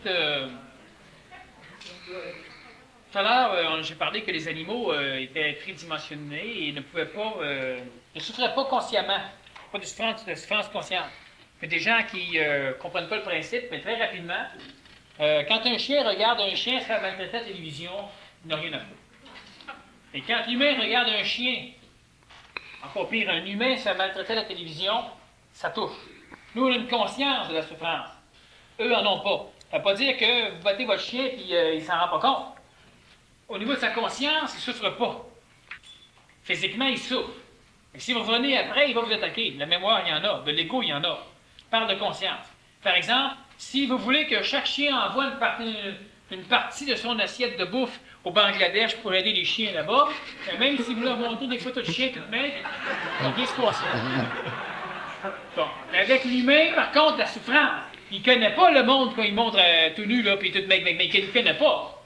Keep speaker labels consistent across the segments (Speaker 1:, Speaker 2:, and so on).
Speaker 1: tout à l'heure, j'ai parlé que les animaux étaient tridimensionnés et ne pouvaient pas, ne souffraient pas consciemment, pas de souffrance consciente. Il y a des gens qui ne comprennent pas le principe, mais très rapidement, quand un chien regarde un chien se faire maltraiter à la télévision, il n'a rien à foutre. Et quand l'humain regarde un chien, encore pire, un humain se faire maltraiter à la télévision, ça touche. Nous, on a une conscience de la souffrance. Eux n'en ont pas. Ça ne veut pas dire que vous battez votre chien et il ne s'en rend pas compte. Au niveau de sa conscience, il ne souffre pas. Physiquement, il souffre. Et si vous revenez après, il va vous attaquer. De la mémoire, il y en a. De l'ego, il y en a. Il parle de conscience. Par exemple, si vous voulez que chaque chien envoie une partie de son assiette de bouffe au Bangladesh pour aider les chiens là-bas, même si vous leur montrez des photos de chiens tout de même, il n'y a rien se passe. Bon. Avec l'humain, par contre, la souffrance, il ne connaît pas le monde quand il montre tout nu, là, puis tout mec, il ne le connaît pas.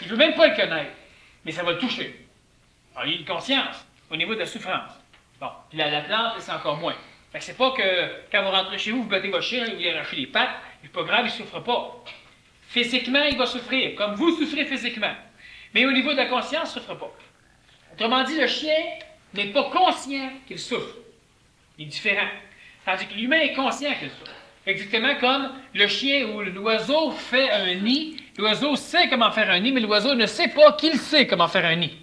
Speaker 1: Il ne veut même pas le connaître. Mais ça va le toucher. Alors, il y a une conscience au niveau de la souffrance. Bon. Puis la plante, c'est encore moins. Fait que c'est pas que quand vous rentrez chez vous, vous battez votre chien, vous lui arrachez les pattes, c'est pas grave, il ne souffre pas. Physiquement, il va souffrir, comme vous souffrez physiquement. Mais au niveau de la conscience, il ne souffre pas. Autrement dit, le chien n'est pas conscient qu'il souffre. Il est différent. Tandis que l'humain est conscient qu'il souffre. Exactement comme le chien ou l'oiseau fait un nid. L'oiseau sait comment faire un nid, mais l'oiseau ne sait pas qu'il sait comment faire un nid.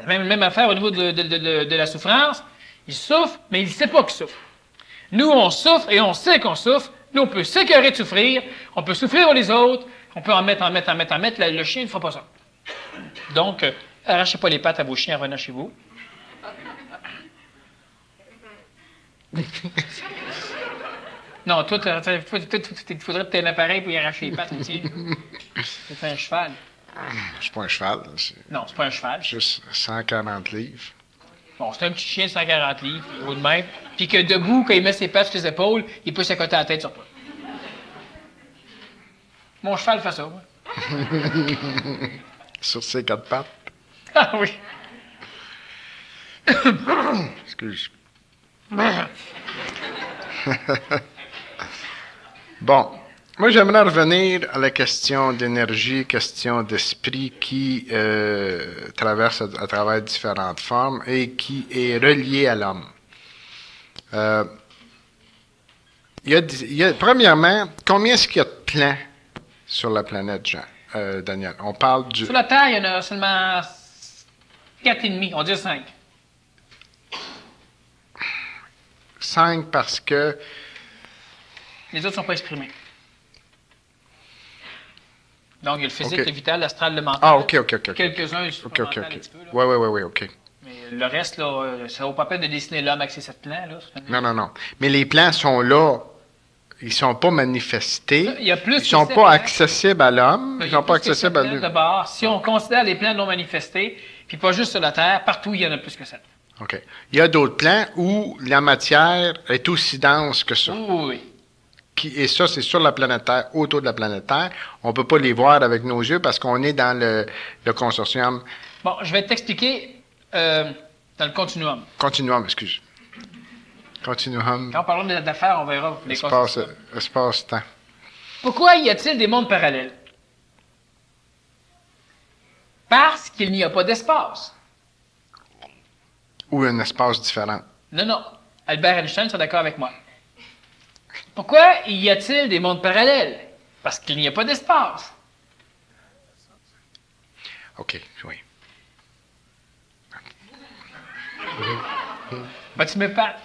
Speaker 1: Même affaire au niveau de la souffrance. Il souffre, mais il ne sait pas qu'il souffre. Nous, on souffre et on sait qu'on souffre. Nous, on peut s'écœurer de souffrir. On peut souffrir les autres. On peut en mettre. Le chien ne fera pas ça. Donc, arrachez pas les pattes à vos chiens en revenant chez vous. Non, toi, il faudrait peut-être un appareil pour y arracher les pattes aussi. C'est un cheval.
Speaker 2: C'est pas un cheval.
Speaker 1: Non, c'est pas un cheval.
Speaker 2: Juste 140 livres.
Speaker 1: Bon, c'est un petit chien de 140 livres, ou de même. Puis que debout, quand il met ses pattes sur les épaules, il peut s'accoter la tête sur toi. Mon cheval fait ça, moi.
Speaker 2: Sur ses 4 pattes.
Speaker 1: Ah oui.
Speaker 2: Excuse. Bon, moi j'aimerais revenir à la question d'énergie, question d'esprit qui traverse à travers différentes formes et qui est reliée à l'homme. Premièrement, combien est-ce qu'il y a de plans sur la planète, Jean, Daniel? On parle du...
Speaker 1: Sur la Terre, il y en a seulement 4,5, on dit 5.
Speaker 2: 5 parce que...
Speaker 1: Les autres ne sont pas exprimés. Donc, il y a le physique,
Speaker 2: Okay.
Speaker 1: le vital, l'astral, le mental.
Speaker 2: Ah, OK.
Speaker 1: Quelques-uns, le
Speaker 2: OK.
Speaker 1: mental un petit peu. Là.
Speaker 2: Oui, OK.
Speaker 1: Mais le reste, là, ça vaut pas peine de dessiner l'homme avec ses 7 plans. Là.
Speaker 2: Non. Mais les plans sont là. Ils ne sont pas manifestés.
Speaker 1: Il y a plus
Speaker 2: ils ne sont pas accessibles à l'homme. Ils ne sont pas accessibles à lui.
Speaker 1: D'abord, si on considère les plans non manifestés, puis pas juste sur la Terre, partout, il y en a plus que 7.
Speaker 2: OK. Il y a d'autres plans où la matière est aussi dense que ça.
Speaker 1: Oui.
Speaker 2: Et ça, c'est sur la planète Terre, autour de la planète Terre. On ne peut pas les voir avec nos yeux parce qu'on est dans le consortium.
Speaker 1: Bon, je vais t'expliquer dans le continuum.
Speaker 2: Continuum, excuse. Continuum.
Speaker 1: Quand on parlera d'affaires, on verra les consortiums.
Speaker 2: Espace-temps.
Speaker 1: Pourquoi y a-t-il des mondes parallèles? Parce qu'il n'y a pas d'espace.
Speaker 2: Ou un espace différent.
Speaker 1: Non. Albert Einstein sera d'accord avec moi. Pourquoi y a-t-il des mondes parallèles? Parce qu'il n'y a pas d'espace.
Speaker 2: OK, oui.
Speaker 1: Ben, tu me parles.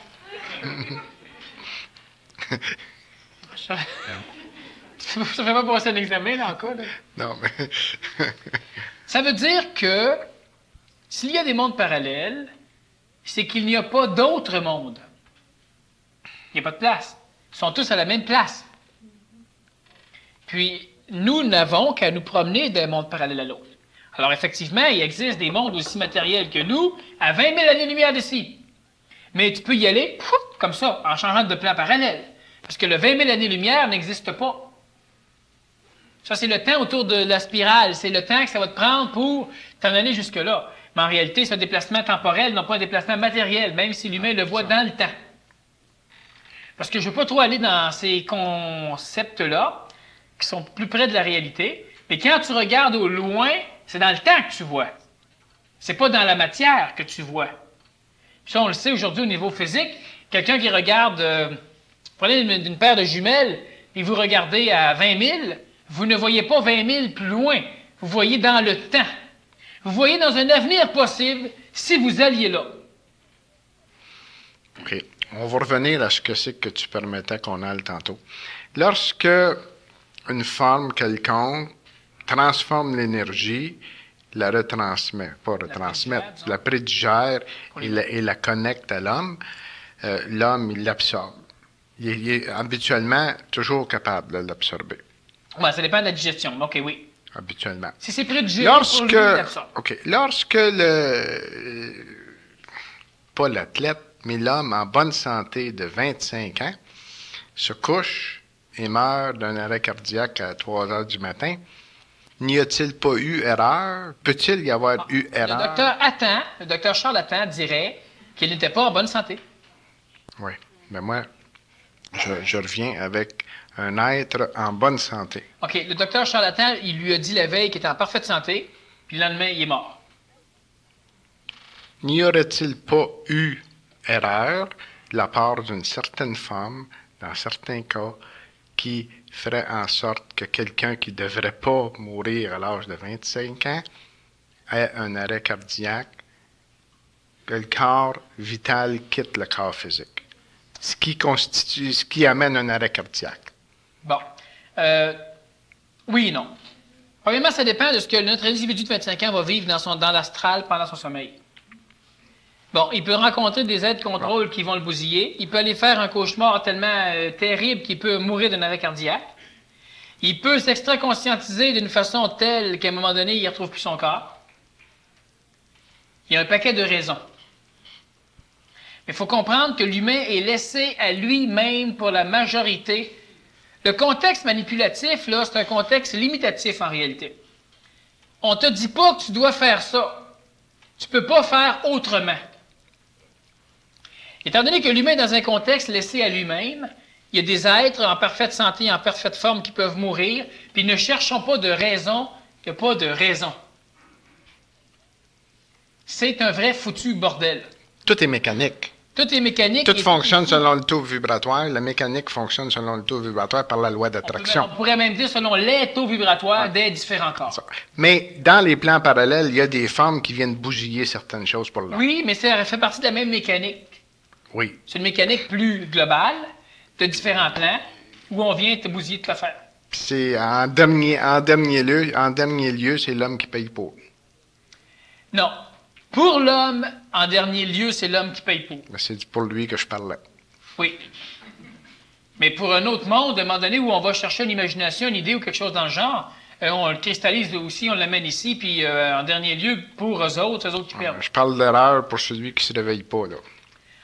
Speaker 1: Ça fait pas passer un examen, là, encore. Là.
Speaker 2: Non, mais...
Speaker 1: Ça veut dire que s'il y a des mondes parallèles, c'est qu'il n'y a pas d'autres mondes. Il n'y a pas de place. Ils sont tous à la même place. Puis, nous n'avons qu'à nous promener d'un monde parallèle à l'autre. Alors, effectivement, il existe des mondes aussi matériels que nous, à 20 000 années-lumière d'ici. Mais tu peux y aller, comme ça, en changeant de plan parallèle. Parce que le 20 000 années-lumière n'existe pas. Ça, c'est le temps autour de la spirale. C'est le temps que ça va te prendre pour t'en aller jusque-là. Mais en réalité, c'est un déplacement temporel, non pas un déplacement matériel, même si l'humain le voit dans le temps. Parce que je ne veux pas trop aller dans ces concepts-là. qui sont plus près de la réalité. Mais quand tu regardes au loin, c'est dans le temps que tu vois. C'est pas dans la matière que tu vois. Puis ça, on le sait aujourd'hui au niveau physique. Quelqu'un qui regarde, prenez une paire de jumelles et vous regardez à 20 000, vous ne voyez pas 20 000 plus loin. Vous voyez dans le temps. Vous voyez dans un avenir possible si vous alliez là.
Speaker 2: OK. On va revenir à ce que c'est que tu permettais qu'on aille tantôt. Lorsque une forme quelconque transforme l'énergie, la retransmet, pas retransmettre, la prédigère et la connecte à l'homme, l'homme, il l'absorbe. Il est habituellement toujours capable de l'absorber.
Speaker 1: Ouais, ça dépend de la digestion. OK, oui.
Speaker 2: Habituellement.
Speaker 1: Si c'est prédigéré, pour lui, il l'absorbe.
Speaker 2: OK. Lorsque pas l'athlète, mais l'homme en bonne santé de 25 ans se couche et meurt d'un arrêt cardiaque à 3 heures du matin, n'y a-t-il pas eu erreur? Peut-il y avoir eu erreur?
Speaker 1: Le docteur Charles Attan dirait qu'il n'était pas en bonne santé.
Speaker 2: Oui. Mais moi, je reviens avec un être en bonne santé.
Speaker 1: OK. Le docteur Charles Attan, il lui a dit la veille qu'il était en parfaite santé, puis le lendemain, il est mort.
Speaker 2: N'y aurait-il pas eu erreur de la part d'une certaine femme, dans certains cas, qui ferait en sorte que quelqu'un qui ne devrait pas mourir à l'âge de 25 ans ait un arrêt cardiaque, que le corps vital quitte le corps physique? Ce qui amène un arrêt cardiaque.
Speaker 1: Bon. Oui et non. Premièrement, ça dépend de ce que notre individu de 25 ans va vivre dans l'astral pendant son sommeil. Bon, il peut rencontrer des aides-contrôle qui vont le bousiller. Il peut aller faire un cauchemar tellement terrible qu'il peut mourir d'un arrêt cardiaque. Il peut s'extra-conscientiser d'une façon telle qu'à un moment donné, il ne retrouve plus son corps. Il y a un paquet de raisons. Mais il faut comprendre que l'humain est laissé à lui-même pour la majorité. Le contexte manipulatif, là, c'est un contexte limitatif en réalité. On ne te dit pas que tu dois faire ça. Tu ne peux pas faire autrement. Étant donné que l'humain est dans un contexte laissé à lui-même, il y a des êtres en parfaite santé, en parfaite forme qui peuvent mourir, puis ne cherchons pas de raison, il n'y a pas de raison. C'est un vrai foutu bordel.
Speaker 2: Tout est mécanique.
Speaker 1: Tout est mécanique.
Speaker 2: Tout fonctionne selon le taux vibratoire. La mécanique fonctionne selon le taux vibratoire par la loi d'attraction.
Speaker 1: On pourrait même dire selon les taux vibratoires des différents corps.
Speaker 2: Mais dans les plans parallèles, il y a des formes qui viennent bousiller certaines choses pour l'homme.
Speaker 1: Oui, mais ça fait partie de la même mécanique.
Speaker 2: Oui.
Speaker 1: C'est une mécanique plus globale, de différents plans, où on vient te bousiller toute l'affaire.
Speaker 2: C'est en dernier lieu, c'est l'homme qui paye pour.
Speaker 1: Non. Pour l'homme, en dernier lieu, c'est l'homme qui paye pour.
Speaker 2: C'est pour lui que je parlais.
Speaker 1: Oui. Mais pour un autre monde, à un moment donné où on va chercher une imagination, une idée ou quelque chose dans le genre, on le cristallise aussi, on l'amène ici, puis en dernier lieu, pour eux autres qui perdent.
Speaker 2: Je parle d'erreur pour celui qui ne se réveille pas, là.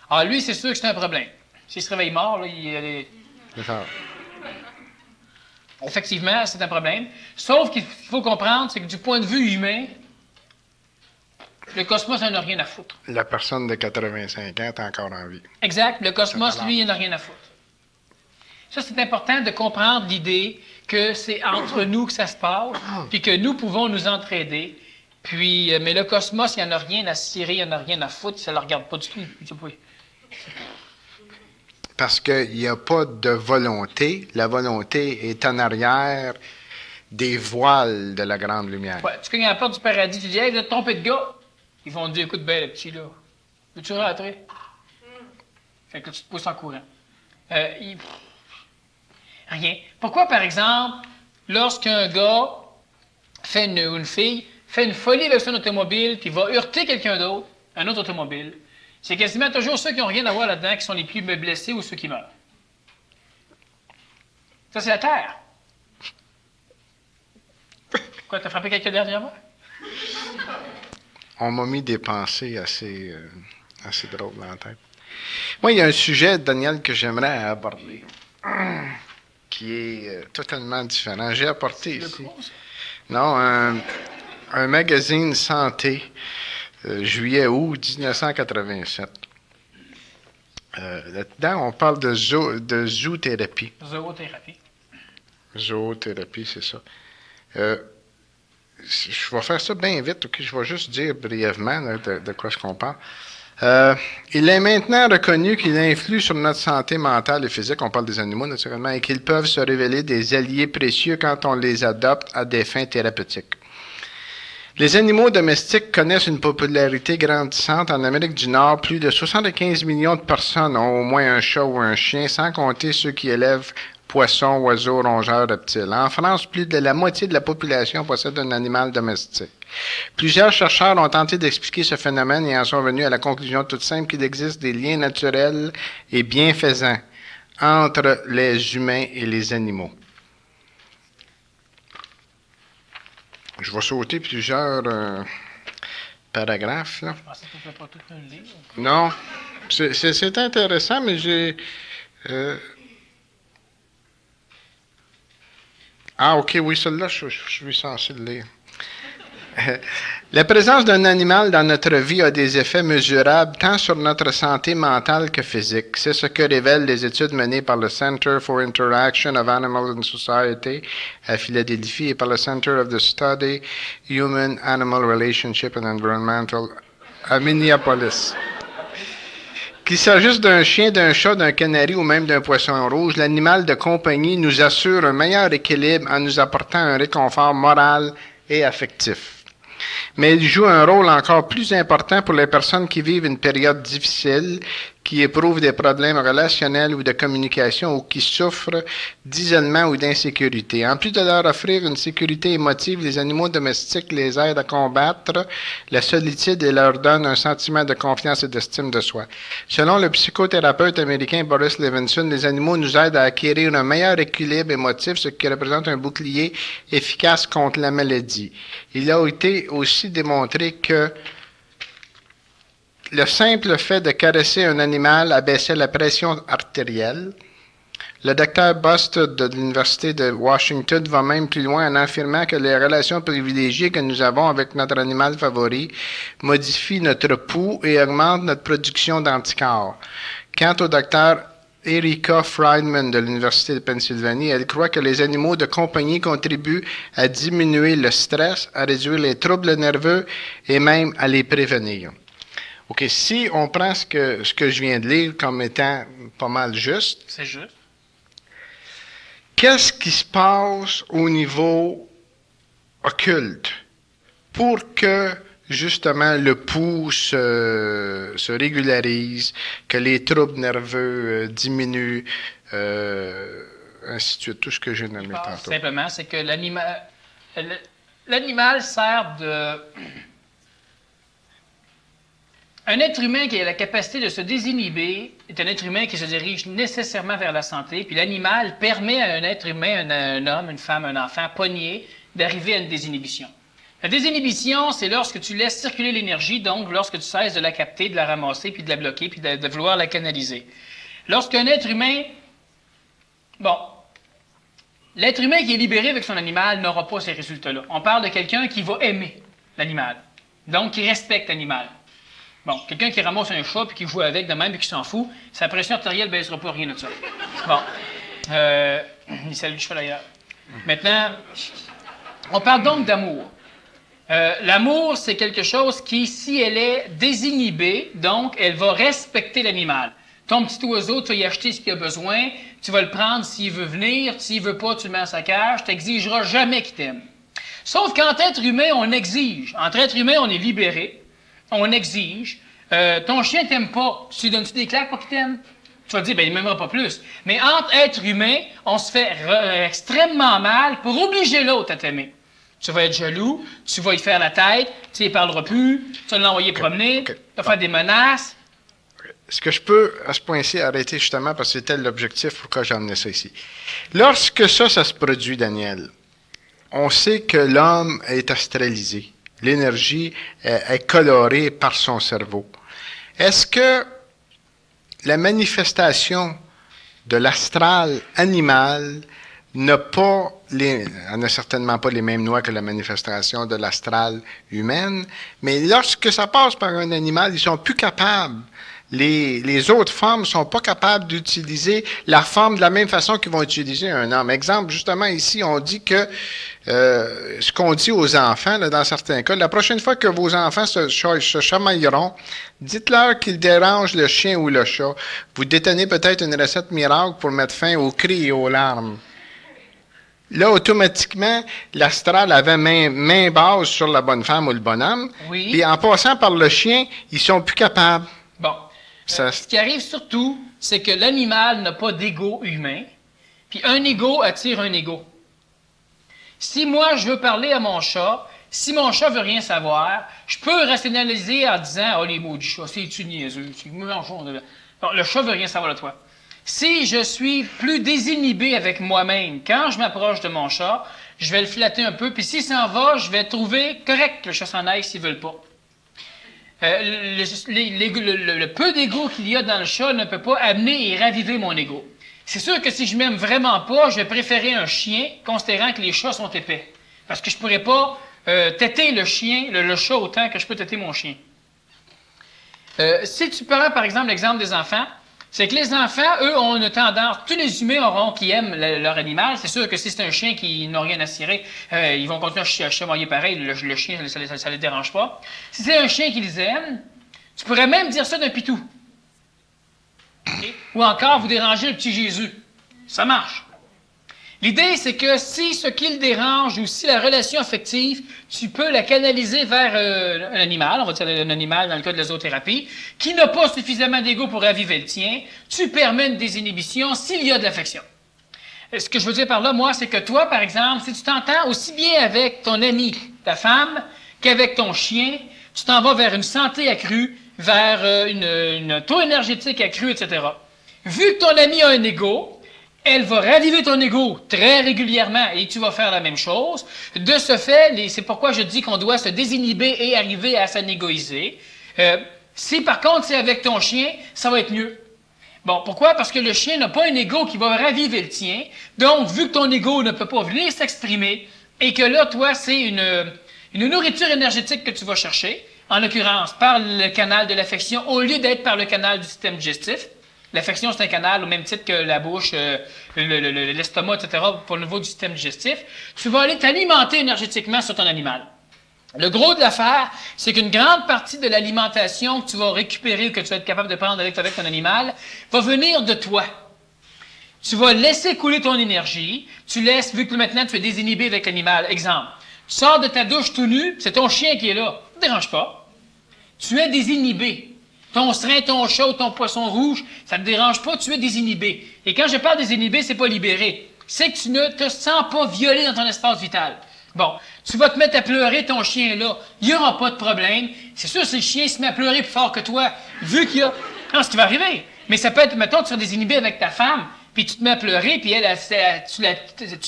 Speaker 1: Ah, lui, c'est sûr que c'est un problème. S'il se réveille mort, là,
Speaker 2: C'est ça.
Speaker 1: Effectivement, c'est un problème. Sauf qu'il faut comprendre, c'est que du point de vue humain, le cosmos n'en a rien à foutre.
Speaker 2: La personne de 85 ans est encore en vie.
Speaker 1: Exact. Le cosmos, lui, il n'en a rien à foutre. Ça, c'est important de comprendre l'idée que c'est entre nous que ça se passe, puis que nous pouvons nous entraider. Puis, mais le cosmos, il n'y en a rien à cirer, il n'y en a rien à foutre, ça ne le regarde pas du tout.
Speaker 2: Parce qu'il n'y a pas de volonté. La volonté est en arrière des voiles de la grande lumière.
Speaker 1: Ouais, tu cognes à la porte du paradis, tu dis « Hey, vous êtes trompé de gars! » Ils vont te dire « Écoute bien, le petit, là. Veux-tu rentrer? » Fait que tu te pousses en courant. Rien. Pourquoi, par exemple, lorsqu'un gars fait une fille fait une folie avec son automobile puis va heurter quelqu'un d'autre, un autre automobile, c'est quasiment toujours ceux qui n'ont rien à voir là-dedans qui sont les plus blessés ou ceux qui meurent. Ça, c'est la Terre. Quoi, t'as frappé quelqu'un dernièrement?
Speaker 2: On m'a mis des pensées assez drôles dans la tête. Moi, il y a un sujet, Daniel, que j'aimerais aborder, qui est totalement différent. J'ai apporté ici. Non, un magazine santé, juillet-août 1987. Là-dedans, on parle de zoothérapie.
Speaker 1: Zoothérapie.
Speaker 2: Zoothérapie, c'est ça. Je vais faire ça bien vite, ok? Je vais juste dire brièvement là, de quoi je compare. Il est maintenant reconnu qu'il influe sur notre santé mentale et physique, on parle des animaux naturellement, et qu'ils peuvent se révéler des alliés précieux quand on les adopte à des fins thérapeutiques. Les animaux domestiques connaissent une popularité grandissante en Amérique du Nord. Plus de 75 millions de personnes ont au moins un chat ou un chien, sans compter ceux qui élèvent poissons, oiseaux, rongeurs, reptiles. En France, plus de la moitié de la population possède un animal domestique. Plusieurs chercheurs ont tenté d'expliquer ce phénomène et en sont venus à la conclusion toute simple qu'il existe des liens naturels et bienfaisants entre les humains et les animaux. Je vais sauter plusieurs paragraphes. Là.
Speaker 1: Je pensais que tu ne pouvais pas tout le lire.
Speaker 2: Non, c'est intéressant, mais j'ai... Ah, OK, oui, celle-là, je suis censé le lire. La présence d'un animal dans notre vie a des effets mesurables tant sur notre santé mentale que physique. C'est ce que révèlent les études menées par le Center for Interaction of Animals in Society à Philadelphie et par le Center of the Study Human-Animal Relationship and Environmental à Minneapolis. Qu'il s'agisse d'un chien, d'un chat, d'un canari ou même d'un poisson rouge, l'animal de compagnie nous assure un meilleur équilibre en nous apportant un réconfort moral et affectif. Mais il joue un rôle encore plus important pour les personnes qui vivent une période difficile, qui éprouvent des problèmes relationnels ou de communication ou qui souffrent d'isolement ou d'insécurité. En plus de leur offrir une sécurité émotive, les animaux domestiques les aident à combattre la solitude et leur donnent un sentiment de confiance et d'estime de soi. Selon le psychothérapeute américain Boris Levinson, les animaux nous aident à acquérir un meilleur équilibre émotif, ce qui représente un bouclier efficace contre la maladie. Il a été aussi démontré que le simple fait de caresser un animal abaissait la pression artérielle. Le docteur Bust de l'Université de Washington va même plus loin en affirmant que les relations privilégiées que nous avons avec notre animal favori modifient notre pouls et augmentent notre production d'anticorps. Quant au docteur Erika Friedman de l'Université de Pennsylvanie, elle croit que les animaux de compagnie contribuent à diminuer le stress, à réduire les troubles nerveux et même à les prévenir. OK, si on prend ce que je viens de lire comme étant pas mal juste.
Speaker 1: C'est juste.
Speaker 2: Qu'est-ce qui se passe au niveau occulte pour que, justement, le pouls se régularise, que les troubles nerveux diminuent, ainsi de suite, tout ce que j'ai nommé tantôt.
Speaker 1: Simplement, c'est que l'animal sert de... Un être humain qui a la capacité de se désinhiber est un être humain qui se dirige nécessairement vers la santé, puis l'animal permet à un être humain, un homme, une femme, un enfant pogné, d'arriver à une désinhibition. La désinhibition, c'est lorsque tu laisses circuler l'énergie, donc lorsque tu cesses de la capter, de la ramasser, puis de la bloquer, puis de vouloir la canaliser. Lorsqu'un être humain... Bon, l'être humain qui est libéré avec son animal n'aura pas ces résultats-là. On parle de quelqu'un qui va aimer l'animal, donc qui respecte l'animal. Bon, quelqu'un qui ramasse un chat puis qui joue avec de même et qui s'en fout, sa pression artérielle ne baissera pas rien de ça. Bon. Il salue le chat d'ailleurs. Maintenant, on parle donc d'amour. L'amour, c'est quelque chose qui, si elle est désinhibée, donc elle va respecter l'animal. Ton petit oiseau, tu vas y acheter ce qu'il a besoin, tu vas le prendre s'il veut venir, s'il veut pas, tu le mets dans sa cage, tu n'exigeras jamais qu'il t'aime. Sauf qu'entre êtres humains, on exige. Entre êtres humains, on est libéré. On exige. Ton chien t'aime pas. Tu lui donnes-tu des claques pour qu'il t'aime? Tu vas te dire, ben il m'aimera pas plus. Mais entre êtres humains, on se fait extrêmement mal pour obliger l'autre à t'aimer. Tu vas être jaloux, tu vas y faire la tête, tu ne parleras plus, tu vas l'envoyer promener, tu vas faire des menaces.
Speaker 2: Est-ce que je peux, à ce point-ci, arrêter justement parce que c'était l'objectif pourquoi j'ai amené ça ici? Lorsque ça se produit, Daniel, on sait que l'homme est astralisé. L'énergie est colorée par son cerveau. Est-ce que la manifestation de l'astral animal n'a certainement pas les mêmes lois que la manifestation de l'astral humaine, mais lorsque ça passe par un animal, ils sont plus capables les autres formes ne sont pas capables d'utiliser la forme de la même façon qu'ils vont utiliser un homme. Exemple, justement, ici, on dit que ce qu'on dit aux enfants, là, dans certains cas, la prochaine fois que vos enfants se chamailleront, dites-leur qu'ils dérangent le chien ou le chat. Vous détenez peut-être une recette miracle pour mettre fin aux cris et aux larmes. Là, automatiquement, l'astral avait main basse sur la bonne femme ou le bonhomme.
Speaker 1: Oui.
Speaker 2: Puis en passant par le chien, ils sont plus capables.
Speaker 1: Bon. Ce qui arrive surtout, c'est que l'animal n'a pas d'ego humain. Puis un ego attire un ego. Si moi, je veux parler à mon chat, si mon chat veut rien savoir, je peux rationaliser en disant « Oh, les mots du chat, c'est-tu niaiseux? Bon, le chat veut rien savoir de toi. » Si je suis plus désinhibé avec moi-même, quand je m'approche de mon chat, je vais le flatter un peu, puis s'il s'en va, je vais trouver correct que le chat s'en aille s'il ne veut pas. Le peu d'ego qu'il y a dans le chat ne peut pas amener et raviver mon ego. C'est sûr que si je m'aime vraiment pas, je vais préférer un chien, considérant que les chats sont épais. Parce que je pourrais pas têter le chien, le chat autant que je peux têter mon chien. Si tu prends par exemple l'exemple des enfants, c'est que les enfants, eux, ont une tendance, tous les humains qui aiment leur animal, c'est sûr que si c'est un chien qui n'a rien à cirer, ils vont continuer à chamailler pareil, le chien, ça ne les dérange pas. Si c'est un chien qu'ils aiment, tu pourrais même dire ça d'un pitou. Okay? Ou encore, vous dérangez le petit Jésus. Ça marche. L'idée, c'est que si ce qui le dérange ou si la relation affective, tu peux la canaliser vers un animal, on va dire un animal dans le cas de la zoothérapie, qui n'a pas suffisamment d'ego pour raviver le tien, tu permets une désinhibition s'il y a de l'affection. Ce que je veux dire par là, moi, c'est que toi, par exemple, si tu t'entends aussi bien avec ton ami, ta femme, qu'avec ton chien, tu t'en vas vers une santé accrue, vers un taux énergétique accru, etc. Vu que ton ami a un ego, elle va raviver ton ego très régulièrement et tu vas faire la même chose. De ce fait, c'est pourquoi je dis qu'on doit se désinhiber et arriver à s'anégoïser. Si par contre c'est avec ton chien, ça va être mieux. Bon, pourquoi? Parce que le chien n'a pas un ego qui va raviver le tien. Donc, vu que ton ego ne peut pas venir s'exprimer et que là, toi, c'est une nourriture énergétique que tu vas chercher, en l'occurrence par le canal de l'affection au lieu d'être par le canal du système digestif. L'affection, c'est un canal au même titre que la bouche, l'estomac, etc., pour le niveau du système digestif. Tu vas aller t'alimenter énergétiquement sur ton animal. Le gros de l'affaire, c'est qu'une grande partie de l'alimentation que tu vas récupérer ou que tu vas être capable de prendre avec ton animal va venir de toi. Tu vas laisser couler ton énergie. Tu laisses, vu que maintenant tu es désinhibé avec l'animal. Exemple, tu sors de ta douche tout nu, c'est ton chien qui est là. Ça ne te dérange pas. Tu es désinhibé. Ton serin, ton chat ou ton poisson rouge, ça ne te dérange pas, tu es désinhibé. Et quand je parle désinhibé, c'est pas libéré. C'est que tu ne te sens pas violé dans ton espace vital. Bon, tu vas te mettre à pleurer, ton chien est là. Il n'y aura pas de problème. C'est sûr, si le chien se met à pleurer plus fort que toi, vu qu'il y a... Non, ce qui va arriver. Mais ça peut être, mettons, tu seras désinhibé avec ta femme, puis tu te mets à pleurer, puis tu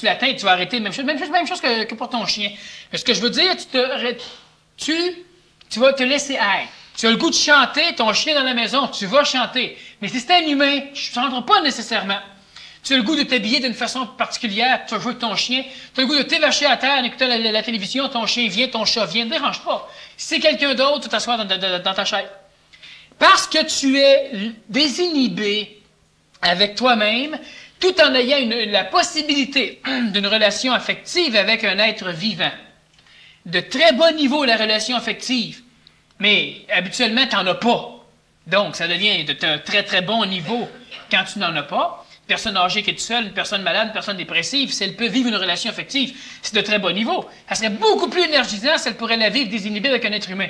Speaker 1: l'atteins, tu vas arrêter. Même chose que pour ton chien. Mais ce que je veux dire, tu vas te laisser être. Tu as le goût de chanter, ton chien dans la maison, tu vas chanter. Mais si c'est un humain, je ne chanterai pas nécessairement. Tu as le goût de t'habiller d'une façon particulière, tu vas jouer avec ton chien. Tu as le goût de t'évacher à terre en écoutant la télévision, ton chien vient, ton chat vient, ne dérange pas. Si c'est quelqu'un d'autre, tu t'assois dans ta chaise. Parce que tu es désinhibé avec toi-même, tout en ayant la possibilité d'une relation affective avec un être vivant. De très bon niveau, la relation affective. Mais habituellement, tu n'en as pas. Donc, ça devient un très, très bon niveau quand tu n'en as pas. Une personne âgée qui est toute seule, une personne malade, une personne dépressive, si elle peut vivre une relation affective, c'est de très bon niveau. Ça serait beaucoup plus énergisant si elle pourrait la vivre désinhibée avec un être humain.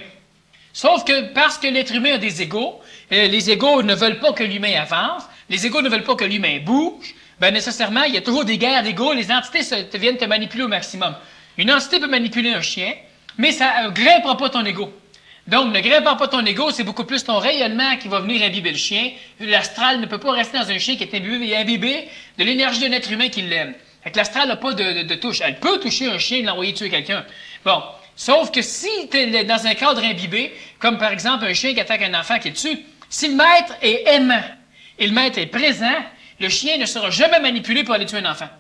Speaker 1: Sauf que parce que l'être humain a des égos, les égos ne veulent pas que l'humain avance, les égos ne veulent pas que l'humain bouge, ben nécessairement, il y a toujours des guerres d'égos, les entités viennent te manipuler au maximum. Une entité peut manipuler un chien, mais ça ne grimpera pas ton égo. Donc, ne grimpant pas ton ego, c'est beaucoup plus ton rayonnement qui va venir imbiber le chien. L'astral ne peut pas rester dans un chien qui est imbibé de l'énergie d'un être humain qui l'aime. Fait que l'astral n'a pas de touche. Elle peut toucher un chien et l'envoyer tuer quelqu'un. Bon, sauf que si tu es dans un cadre imbibé, comme par exemple un chien qui attaque un enfant qui le tue, si le maître est aimant et le maître est présent, le chien ne sera jamais manipulé pour aller tuer un enfant.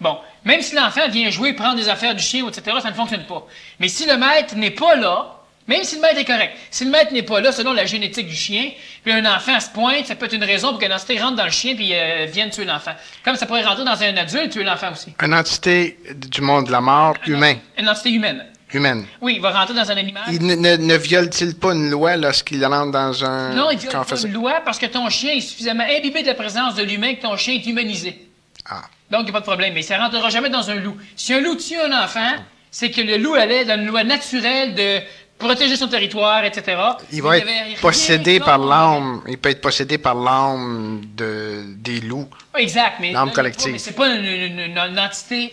Speaker 1: Bon, même si l'enfant vient jouer, prendre des affaires du chien, etc., ça ne fonctionne pas. Mais si le maître n'est pas là, Même si le maître est correct. Si le maître n'est pas là, selon la génétique du chien, puis un enfant se pointe, ça peut être une raison pour qu'une entité rentre dans le chien puis vienne tuer l'enfant. Comme ça pourrait rentrer dans un adulte, tuer l'enfant aussi.
Speaker 2: Une entité du monde de la mort humain.
Speaker 1: Une entité humaine.
Speaker 2: Humaine.
Speaker 1: Oui, il va rentrer dans un animal.
Speaker 2: Il ne viole-t-il pas une loi lorsqu'il rentre dans un...
Speaker 1: Non, il ne viole pas une loi parce que ton chien est suffisamment imbibé de la présence de l'humain que ton chien est humanisé.
Speaker 2: Ah.
Speaker 1: Donc, il n'y a pas de problème. Mais ça ne rentrera jamais dans un loup. Si un loup tue un enfant, c'est que le loup allait dans une loi naturelle de protéger son territoire, etc.
Speaker 2: Il va être possédé par l'âme. Il peut être possédé par l'âme des loups.
Speaker 1: Exact. Mais
Speaker 2: l'âme collective.
Speaker 1: Mais c'est pas une entité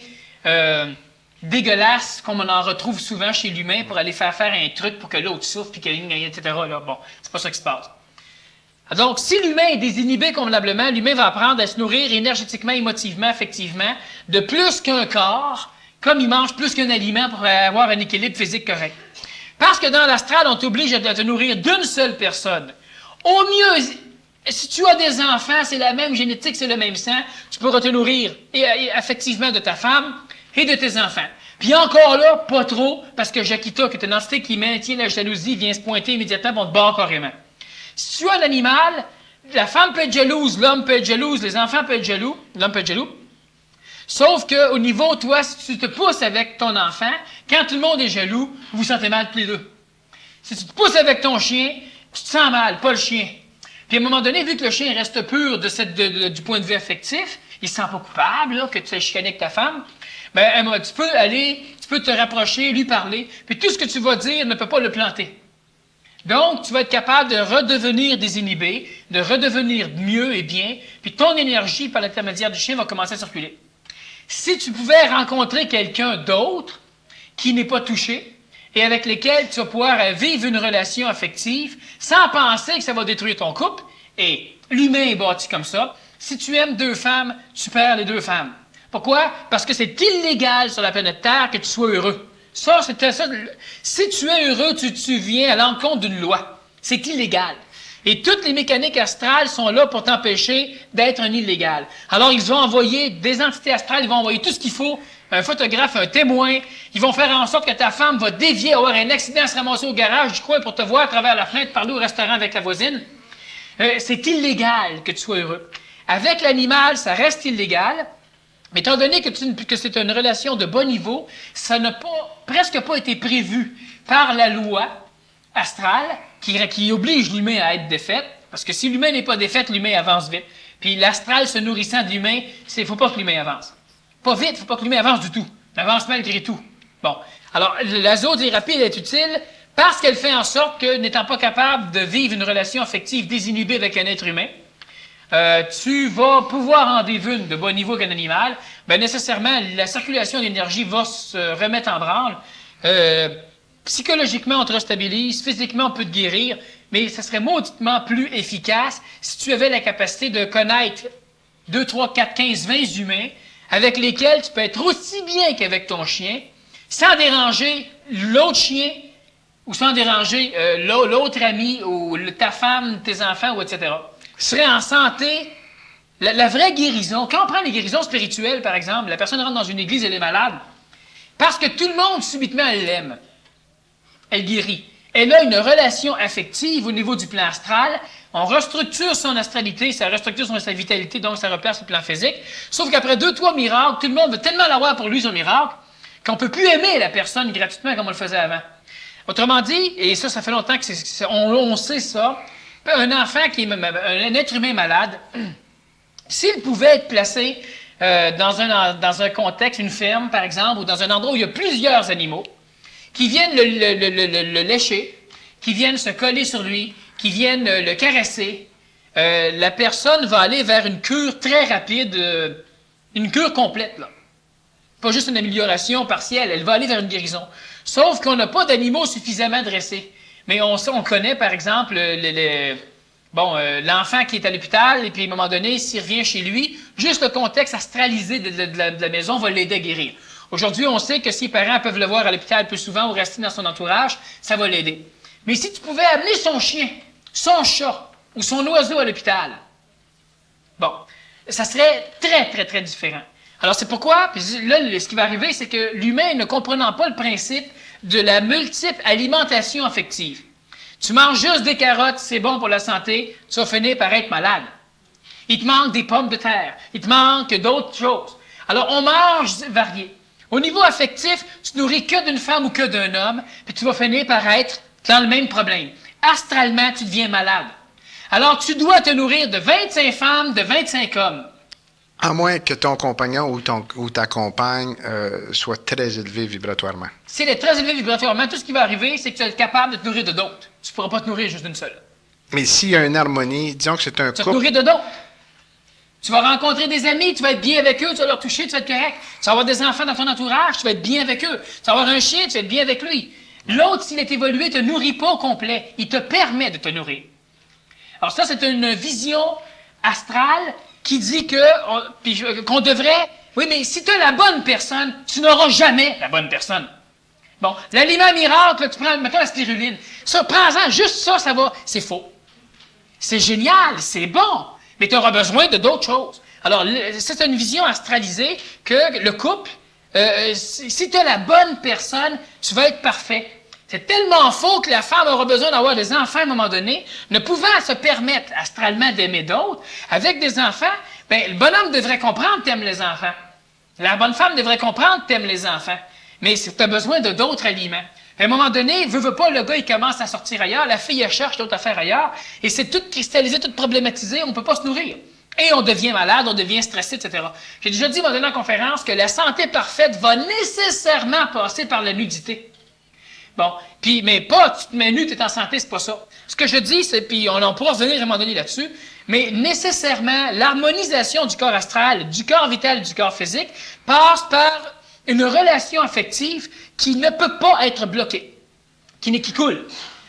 Speaker 1: dégueulasse comme on en retrouve souvent chez l'humain pour aller faire un truc pour que l'autre souffre, puis etc. Là. Bon, c'est pas ça qui se passe. Donc, si l'humain est désinhibé convenablement, l'humain va apprendre à se nourrir énergétiquement, émotivement, affectivement, de plus qu'un corps, comme il mange plus qu'un aliment pour avoir un équilibre physique correct. Parce que dans l'astral, on t'oblige à te nourrir d'une seule personne. Au mieux, si tu as des enfants, c'est la même génétique, c'est le même sang, tu pourras te nourrir affectivement de ta femme et de tes enfants. Puis encore là, pas trop, parce que Jakita, qui est une entité qui maintient la jalousie, vient se pointer immédiatement pour te barre carrément. Si tu as un animal, la femme peut être jalouse, l'homme peut être jalouse, les enfants peuvent être jaloux, l'homme peut être jaloux. Sauf qu'au niveau, toi, si tu te pousses avec ton enfant, quand tout le monde est jaloux, vous vous sentez mal tous les deux. Si tu te pousses avec ton chien, tu te sens mal, pas le chien. Puis à un moment donné, vu que le chien reste pur du point de vue affectif, il se sent pas coupable là, que tu es chicané avec ta femme, ben, tu peux te rapprocher, lui parler, puis tout ce que tu vas dire ne peut pas le planter. Donc, tu vas être capable de redevenir désinhibé, de redevenir mieux et bien, puis ton énergie par l'intermédiaire du chien va commencer à circuler. Si tu pouvais rencontrer quelqu'un d'autre qui n'est pas touché et avec lequel tu vas pouvoir vivre une relation affective sans penser que ça va détruire ton couple, et l'humain est bâti comme ça, si tu aimes deux femmes, tu perds les deux femmes. Pourquoi? Parce que c'est illégal sur la planète Terre que tu sois heureux. Ça. Si tu es heureux, tu viens à l'encontre d'une loi. C'est illégal. Et toutes les mécaniques astrales sont là pour t'empêcher d'être un illégal. Alors, ils vont envoyer des entités astrales, ils vont envoyer tout ce qu'il faut, un photographe, un témoin. Ils vont faire en sorte que ta femme va dévier, avoir un accident, se ramasser au garage du coin pour te voir à travers la fenêtre, parler au restaurant avec la voisine. C'est illégal que tu sois heureux. Avec l'animal, ça reste illégal. Mais étant donné que c'est une relation de bon niveau, ça n'a presque pas été prévu par la loi astrale qui oblige l'humain à être défaite, parce que si l'humain n'est pas défaite, l'humain avance vite. Puis l'astral se nourrissant de l'humain, il ne faut pas que l'humain avance. Pas vite, il ne faut pas que l'humain avance du tout. Il avance malgré tout. Bon. Alors, la zoothérapie, elle est utile parce qu'elle fait en sorte que, n'étant pas capable de vivre une relation affective désinhibée avec un être humain, tu vas pouvoir en vivre une de bon niveau qu'un animal, bien nécessairement, la circulation d'énergie va se remettre en branle. Psychologiquement, on te restabilise, physiquement, on peut te guérir, mais ça serait mauditement plus efficace si tu avais la capacité de connaître 2, 3, 4, 15, 20 humains avec lesquels tu peux être aussi bien qu'avec ton chien, sans déranger l'autre chien ou sans déranger l'autre ami ou ta femme, tes enfants, ou etc. Tu serais en santé. La vraie guérison, quand on prend les guérisons spirituelles, par exemple, la personne rentre dans une église, elle est malade, parce que tout le monde, subitement, elle l'aime. Elle guérit. Elle a une relation affective au niveau du plan astral. On restructure son astralité, ça restructure sa vitalité, donc ça repère sur le plan physique. Sauf qu'après 2, 3 miracles, tout le monde veut tellement l'avoir pour lui, son miracle, qu'on ne peut plus aimer la personne gratuitement comme on le faisait avant. Autrement dit, et ça fait longtemps que on sait ça, un enfant qui est un être humain malade, s'il pouvait être placé dans un contexte, une ferme par exemple, ou dans un endroit où il y a plusieurs animaux, qui viennent le lécher, qui viennent se coller sur lui, qui viennent le caresser, la personne va aller vers une cure très rapide, une cure complète, là. Pas juste une amélioration partielle, elle va aller vers une guérison. Sauf qu'on n'a pas d'animaux suffisamment dressés. Mais on connaît, par exemple, l'enfant qui est à l'hôpital, et puis à un moment donné, s'il revient chez lui, juste le contexte astralisé de la maison va l'aider à guérir. Aujourd'hui, on sait que si les parents peuvent le voir à l'hôpital plus souvent ou rester dans son entourage, ça va l'aider. Mais si tu pouvais amener son chien, son chat ou son oiseau à l'hôpital, bon, ça serait très, très, très différent. Alors, c'est pourquoi, puis là, ce qui va arriver, c'est que l'humain, ne comprenant pas le principe de la multiple alimentation affective. Tu manges juste des carottes, c'est bon pour la santé, tu vas finir par être malade. Il te manque des pommes de terre, il te manque d'autres choses. Alors, on mange varié. Au niveau affectif, tu nourris que d'une femme ou que d'un homme, puis tu vas finir par être dans le même problème. Astralement, tu deviens malade. Alors, tu dois te nourrir de 25 femmes, de 25 hommes.
Speaker 2: À moins que ton compagnon ou ta compagne soit très élevé vibratoirement.
Speaker 1: S'il est très élevé vibratoirement, tout ce qui va arriver, c'est que tu vas être capable de te nourrir de d'autres. Tu ne pourras pas te nourrir juste d'une seule.
Speaker 2: Mais s'il y a une harmonie, disons que c'est un couple...
Speaker 1: Tu vas te nourrir de d'autres. Tu vas rencontrer des amis, tu vas être bien avec eux, tu vas leur toucher, tu vas être correct. Tu vas avoir des enfants dans ton entourage, tu vas être bien avec eux. Tu vas avoir un chien, tu vas être bien avec lui. L'autre, s'il est évolué, ne te nourrit pas au complet. Il te permet de te nourrir. Alors ça, c'est une vision astrale qui dit qu'on devrait... Oui, mais si tu as la bonne personne, tu n'auras jamais la bonne personne. Bon, l'aliment miracle, tu prends, mettons la spiruline. Ça, prends-en, juste ça, ça va. C'est faux. C'est génial, c'est bon, mais tu auras besoin de d'autres choses. Alors, c'est une vision astralisée que le couple, si tu as la bonne personne, tu vas être parfait. C'est tellement faux que la femme aura besoin d'avoir des enfants à un moment donné, ne pouvant se permettre astralement d'aimer d'autres, avec des enfants, ben, le bonhomme devrait comprendre que tu aimes les enfants. La bonne femme devrait comprendre que tu aimes les enfants. Mais tu as besoin de d'autres aliments. À un moment donné, veut pas, le gars, il commence à sortir ailleurs, la fille, elle cherche d'autres affaires ailleurs, et c'est tout cristallisé, tout problématisé, on ne peut pas se nourrir. Et on devient malade, on devient stressé, etc. J'ai déjà dit à un moment donné en conférence que la santé parfaite va nécessairement passer par la nudité. Bon, puis, mais pas, tu te mets nu, tu es en santé, c'est pas ça. Ce que je dis, c'est, puis on pourra revenir à un moment donné là-dessus, mais nécessairement, l'harmonisation du corps astral, du corps vital, du corps physique, passe par une relation affective qui ne peut pas être bloquée, qui coule.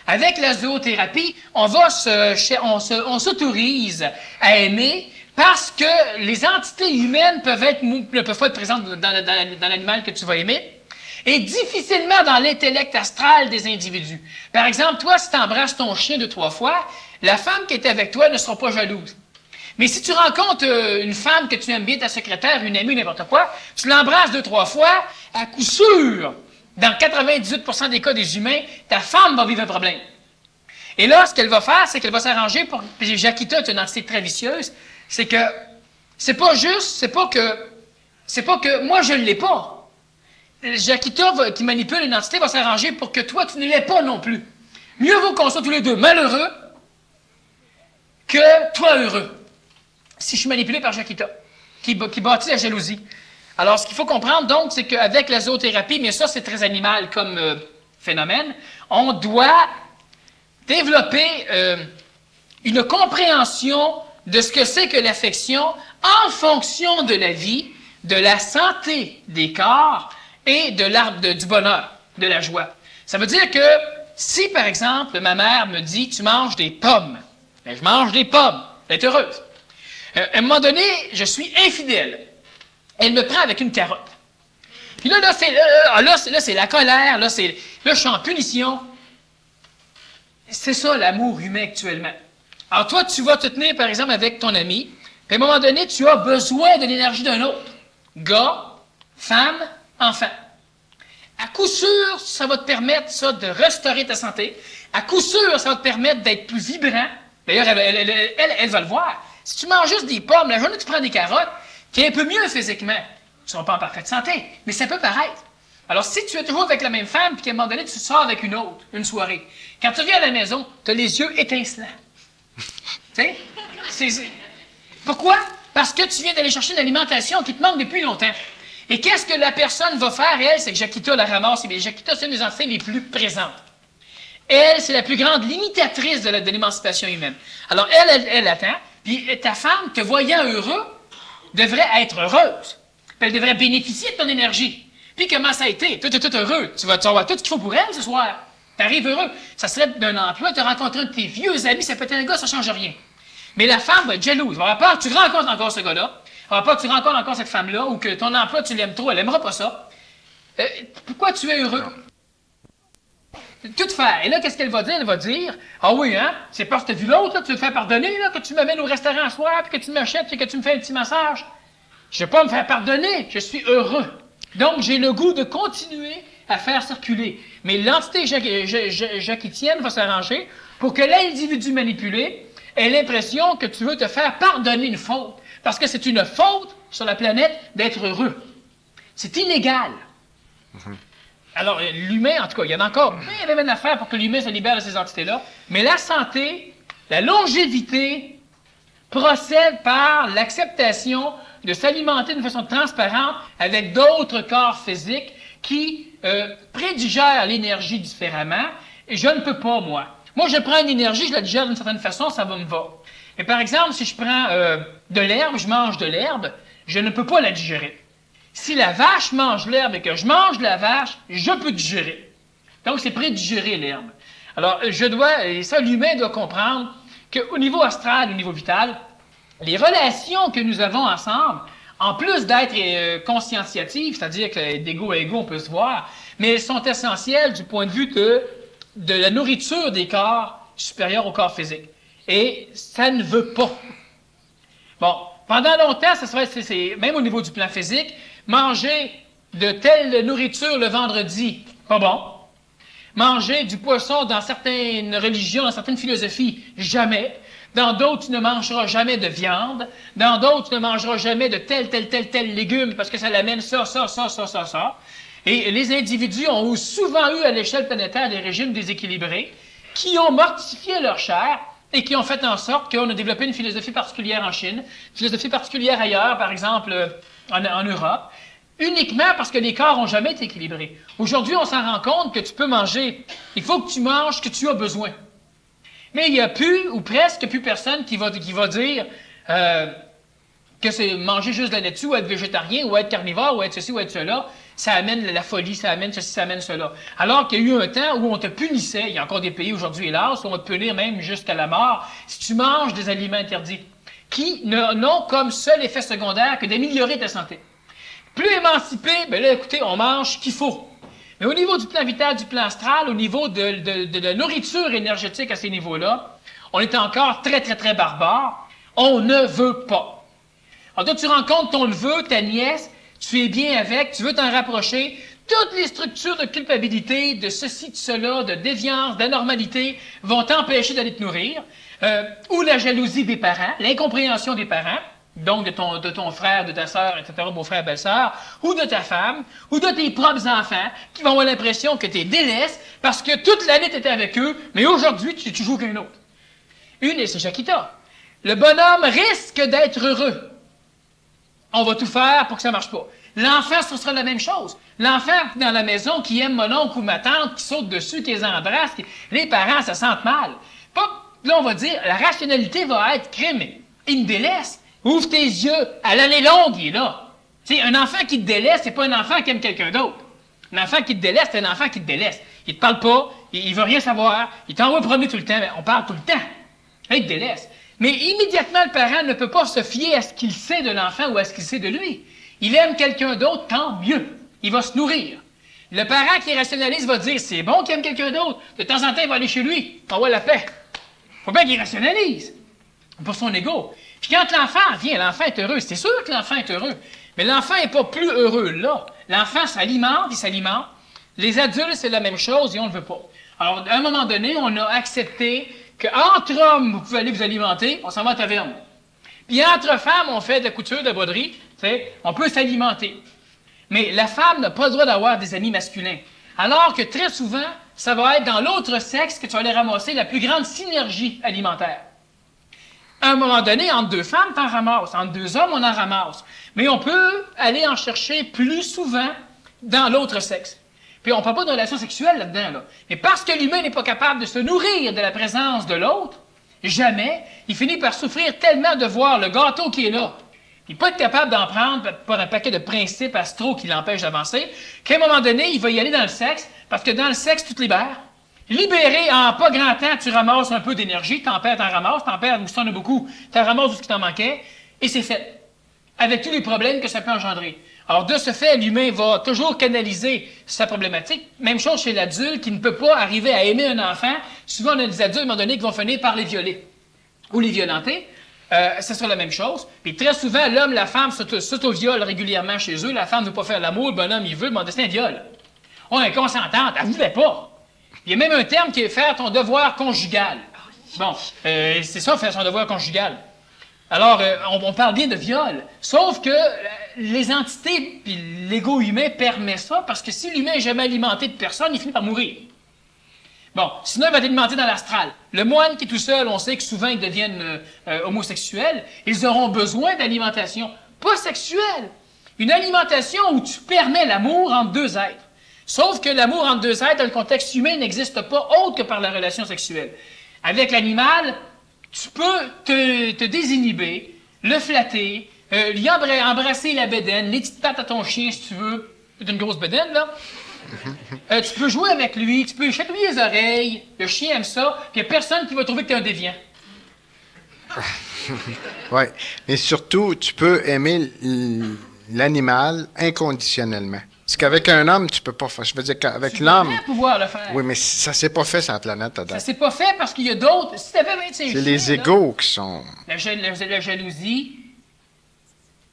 Speaker 1: Avec la zoothérapie, on s'autorise à aimer parce que les entités humaines ne peuvent pas être présentes dans l'animal que tu vas aimer, et difficilement dans l'intellect astral des individus. Par exemple, toi, si tu embrasses ton chien 2-3 fois, la femme qui est avec toi ne sera pas jalouse. Mais si tu rencontres une femme que tu aimes bien, ta secrétaire, une amie, n'importe quoi, tu l'embrasses 2-3 fois, à coup sûr, dans 98% des cas des humains, ta femme va vivre un problème. Et là, ce qu'elle va faire, c'est qu'elle va s'arranger pour... Puis Jaquita est une entité très vicieuse, c'est que c'est pas que moi je ne l'ai pas. Jaquita qui manipule une entité va s'arranger pour que toi, tu ne l'aies pas non plus. Mieux vaut qu'on soit tous les deux malheureux que toi heureux. Si je suis manipulé par Jaquita, qui bâtit la jalousie. Alors, ce qu'il faut comprendre, donc, c'est qu'avec la zoothérapie, mais ça, c'est très animal comme phénomène, on doit développer une compréhension de ce que c'est que l'affection en fonction de la vie, de la santé des corps et de l'arbre du bonheur, de la joie. Ça veut dire que si, par exemple, ma mère me dit « tu manges des pommes », ben, je mange des pommes, elle est heureuse. À un moment donné, je suis infidèle. Elle me prend avec une carotte. Puis là, c'est la colère, là, je suis en punition. C'est ça, l'amour humain actuellement. Alors toi, tu vas te tenir, par exemple, avec ton ami, puis à un moment donné, tu as besoin de l'énergie d'un autre. Gars, femme, enfant. À coup sûr, ça va te permettre, ça, de restaurer ta santé. À coup sûr, ça va te permettre d'être plus vibrant. D'ailleurs, elle va le voir. Si tu manges juste des pommes, la journée où tu prends des carottes, tu es un peu mieux physiquement. Tu ne seras pas en parfaite santé, mais ça peut paraître. Alors, si tu es toujours avec la même femme, puis qu'à un moment donné, tu sors avec une autre, une soirée, quand tu reviens à la maison, tu as les yeux étincelants. Tu sais? Pourquoi? Parce que tu viens d'aller chercher une alimentation qui te manque depuis longtemps. Et qu'est-ce que la personne va faire, elle? C'est que Jaquita la ramasse. Et Jaquita, c'est une des entités les plus présentes. Elle, c'est la plus grande limitatrice de l'émancipation humaine. Alors, elle attend. Puis ta femme, te voyant heureux, devrait être heureuse. Puis elle devrait bénéficier de ton énergie. Puis comment ça a été? Toi, tu es tout heureux. Tu vas avoir tout ce qu'il faut pour elle ce soir. Tu arrives heureux. Ça serait d'un emploi, tu as rencontré un de tes vieux amis, ça peut être un gars, ça ne change rien. Mais la femme va être jalouse. Elle va avoir peur que tu rencontres encore ce gars-là. Elle va avoir peur que tu rencontres encore cette femme-là, ou que ton emploi, tu l'aimes trop, elle n'aimera pas ça. Pourquoi tu es heureux? Tout faire. Et là, qu'est-ce qu'elle va dire? Elle va dire, ah oui, hein, c'est parce que tu as vu l'autre, tu veux te faire pardonner, là, que tu m'amènes au restaurant un soir, puis que tu m'achètes, puis que tu me fais un petit massage. Je ne vais pas me faire pardonner, je suis heureux. Donc, j'ai le goût de continuer à faire circuler. Mais l'entité jacquitienne va s'arranger pour que l'individu manipulé ait l'impression que tu veux te faire pardonner une faute. Parce que c'est une faute sur la planète d'être heureux. C'est illégal. Alors, l'humain, en tout cas, il y en a encore bien d'affaires pour que l'humain se libère de ces entités-là. Mais la santé, la longévité, procède par l'acceptation de s'alimenter d'une façon transparente avec d'autres corps physiques qui prédigèrent l'énergie différemment. Et je ne peux pas, moi. Moi, je prends une énergie, je la digère d'une certaine façon, ça me va. Mais par exemple, si je prends de l'herbe, je mange de l'herbe, je ne peux pas la digérer. Si la vache mange l'herbe et que je mange la vache, je peux digérer. Donc, c'est prédigérer l'herbe. Alors, et ça, l'humain doit comprendre qu'au niveau astral, au niveau vital, les relations que nous avons ensemble, en plus d'être conscientiatives, c'est-à-dire que d'ego à ego, on peut se voir, mais elles sont essentielles du point de vue de la nourriture des corps supérieurs au corps physique. Et ça ne veut pas. Bon, pendant longtemps, même au niveau du plan physique, manger de telle nourriture le vendredi, pas bon. Manger du poisson dans certaines religions, dans certaines philosophies, jamais. Dans d'autres, tu ne mangeras jamais de viande. Dans d'autres, tu ne mangeras jamais de tel légume parce que ça l'amène ça. Et les individus ont souvent eu à l'échelle planétaire des régimes déséquilibrés qui ont mortifié leur chair et qui ont fait en sorte qu'on a développé une philosophie particulière en Chine, une philosophie particulière ailleurs, par exemple en Europe, uniquement parce que les corps n'ont jamais été équilibrés. Aujourd'hui, on s'en rend compte que tu peux manger, il faut que tu manges ce que tu as besoin. Mais il n'y a plus, ou presque plus personne qui va dire que c'est manger juste de la laitue, ou être végétarien, ou être carnivore, ou être ceci, ou être cela. Ça amène la folie, ça amène ceci, ça amène cela. Alors qu'il y a eu un temps où on te punissait, il y a encore des pays aujourd'hui, hélas, où on va te punir même jusqu'à la mort si tu manges des aliments interdits, qui n'ont comme seul effet secondaire que d'améliorer ta santé. Plus émancipé, ben là, écoutez, on mange ce qu'il faut. Mais au niveau du plan vital, du plan astral, au niveau de la nourriture énergétique à ces niveaux-là, on est encore très barbare. On ne veut pas. Alors toi, tu rencontres ton neveu, ta nièce, tu es bien avec, tu veux t'en rapprocher. Toutes les structures de culpabilité, de ceci, de cela, de déviance, d'anormalité vont t'empêcher d'aller te nourrir. Ou la jalousie des parents, l'incompréhension des parents, donc de ton frère, de ta sœur, etc., beau-frère, belle-sœur, ou de ta femme, ou de tes propres enfants, qui vont avoir l'impression que tu es délaisse parce que toute l'année tu étais avec eux, mais aujourd'hui tu joues qu'un autre. Et c'est Shakita. Le bonhomme risque d'être heureux. On va tout faire pour que ça ne marche pas. L'enfant, ce sera la même chose. L'enfant dans la maison qui aime mon oncle ou ma tante, qui saute dessus, qui les embrasse, les parents se sentent mal. Là, on va dire, la rationalité va être crime. Il me délaisse. Ouvre tes yeux. À l'année longue, il est là. Tu sais, un enfant qui te délaisse, c'est pas un enfant qui aime quelqu'un d'autre. Un enfant qui te délaisse, c'est un enfant qui te délaisse. Il te parle pas, il veut rien savoir, il t'envoie promener tout le temps. On parle tout le temps. Il te délaisse. Mais immédiatement, le parent ne peut pas se fier à ce qu'il sait de l'enfant ou à ce qu'il sait de lui. Il aime quelqu'un d'autre, tant mieux. Il va se nourrir. Le parent qui rationalise va dire, c'est bon qu'il aime quelqu'un d'autre. De temps en temps, il va aller chez lui. On voit la paix. Faut bien qu'il rationalise. Pour son ego. Puis quand l'enfant vient, l'enfant est heureux. C'est sûr que l'enfant est heureux. Mais l'enfant n'est pas plus heureux là. L'enfant s'alimente, il s'alimente. Les adultes, c'est la même chose et on ne le veut pas. Alors, à un moment donné, on a accepté qu'entre hommes, vous pouvez aller vous alimenter, on s'en va à la taverne. Puis entre femmes, on fait de la couture, de la broderie, on peut s'alimenter. Mais la femme n'a pas le droit d'avoir des amis masculins. Alors que très souvent, ça va être dans l'autre sexe que tu vas aller ramasser la plus grande synergie alimentaire. À un moment donné, entre deux femmes, tu en ramasses. Entre deux hommes, on en ramasse. Mais on peut aller en chercher plus souvent dans l'autre sexe. Puis on ne parle pas de relations sexuelles là-dedans, là. Mais parce que l'humain n'est pas capable de se nourrir de la présence de l'autre, jamais, il finit par souffrir tellement de voir le gâteau qui est là. Il n'est pas capable d'en prendre par un paquet de principes astraux qui l'empêchent d'avancer, qu'à un moment donné, il va y aller dans le sexe, parce que dans le sexe, tu te libères. Libéré en pas grand temps, tu ramasses un peu d'énergie, t'en perds, t'en ramasses, t'en perds, ou si t'en as beaucoup, t'en ramasses tout ce qui t'en manquait, et c'est fait. Avec tous les problèmes que ça peut engendrer. Alors, de ce fait, l'humain va toujours canaliser sa problématique. Même chose chez l'adulte qui ne peut pas arriver à aimer un enfant. Souvent, on a des adultes, à un moment donné, qui vont finir par les violer ou les violenter. Ça sera la même chose. Puis très souvent, l'homme, la femme s'auto-violent régulièrement chez eux. La femme ne veut pas faire l'amour, le bonhomme, il veut, mais c'est un viol. Oh, inconsentante, elle ne voulait pas. Il y a même un terme qui est faire ton devoir conjugal. Bon, c'est ça, faire son devoir conjugal. Alors, on parle bien de viol, sauf que les entités puis l'ego humain permet ça, parce que si l'humain n'est jamais alimenté de personne, il finit par mourir. Bon, sinon il va être alimenté dans l'astral. Le moine qui est tout seul, on sait que souvent ils deviennent homosexuels, ils auront besoin d'alimentation, pas sexuelle. Une alimentation où tu permets l'amour entre deux êtres. Sauf que l'amour entre deux êtres, dans le contexte humain, n'existe pas autre que par la relation sexuelle. Avec l'animal, tu peux te désinhiber, le flatter, lui embrasser la bédaine, les petites pattes à ton chien si tu veux. C'est une grosse bédaine, là. Tu peux jouer avec lui, tu peux chatouiller les oreilles, le chien aime ça, puis il n'y a personne qui va trouver que tu es un déviant.
Speaker 2: Oui, mais surtout, tu peux aimer l'animal inconditionnellement. Parce qu'avec un homme, tu peux pas faire. Je veux dire qu'avec l'homme.
Speaker 1: Tu pouvoir le faire.
Speaker 2: Oui, mais ça s'est pas fait sur la planète à date.
Speaker 1: Ça s'est pas fait parce qu'il y a d'autres. Si t'avais 25
Speaker 2: c'est les égos qui sont.
Speaker 1: La jalousie.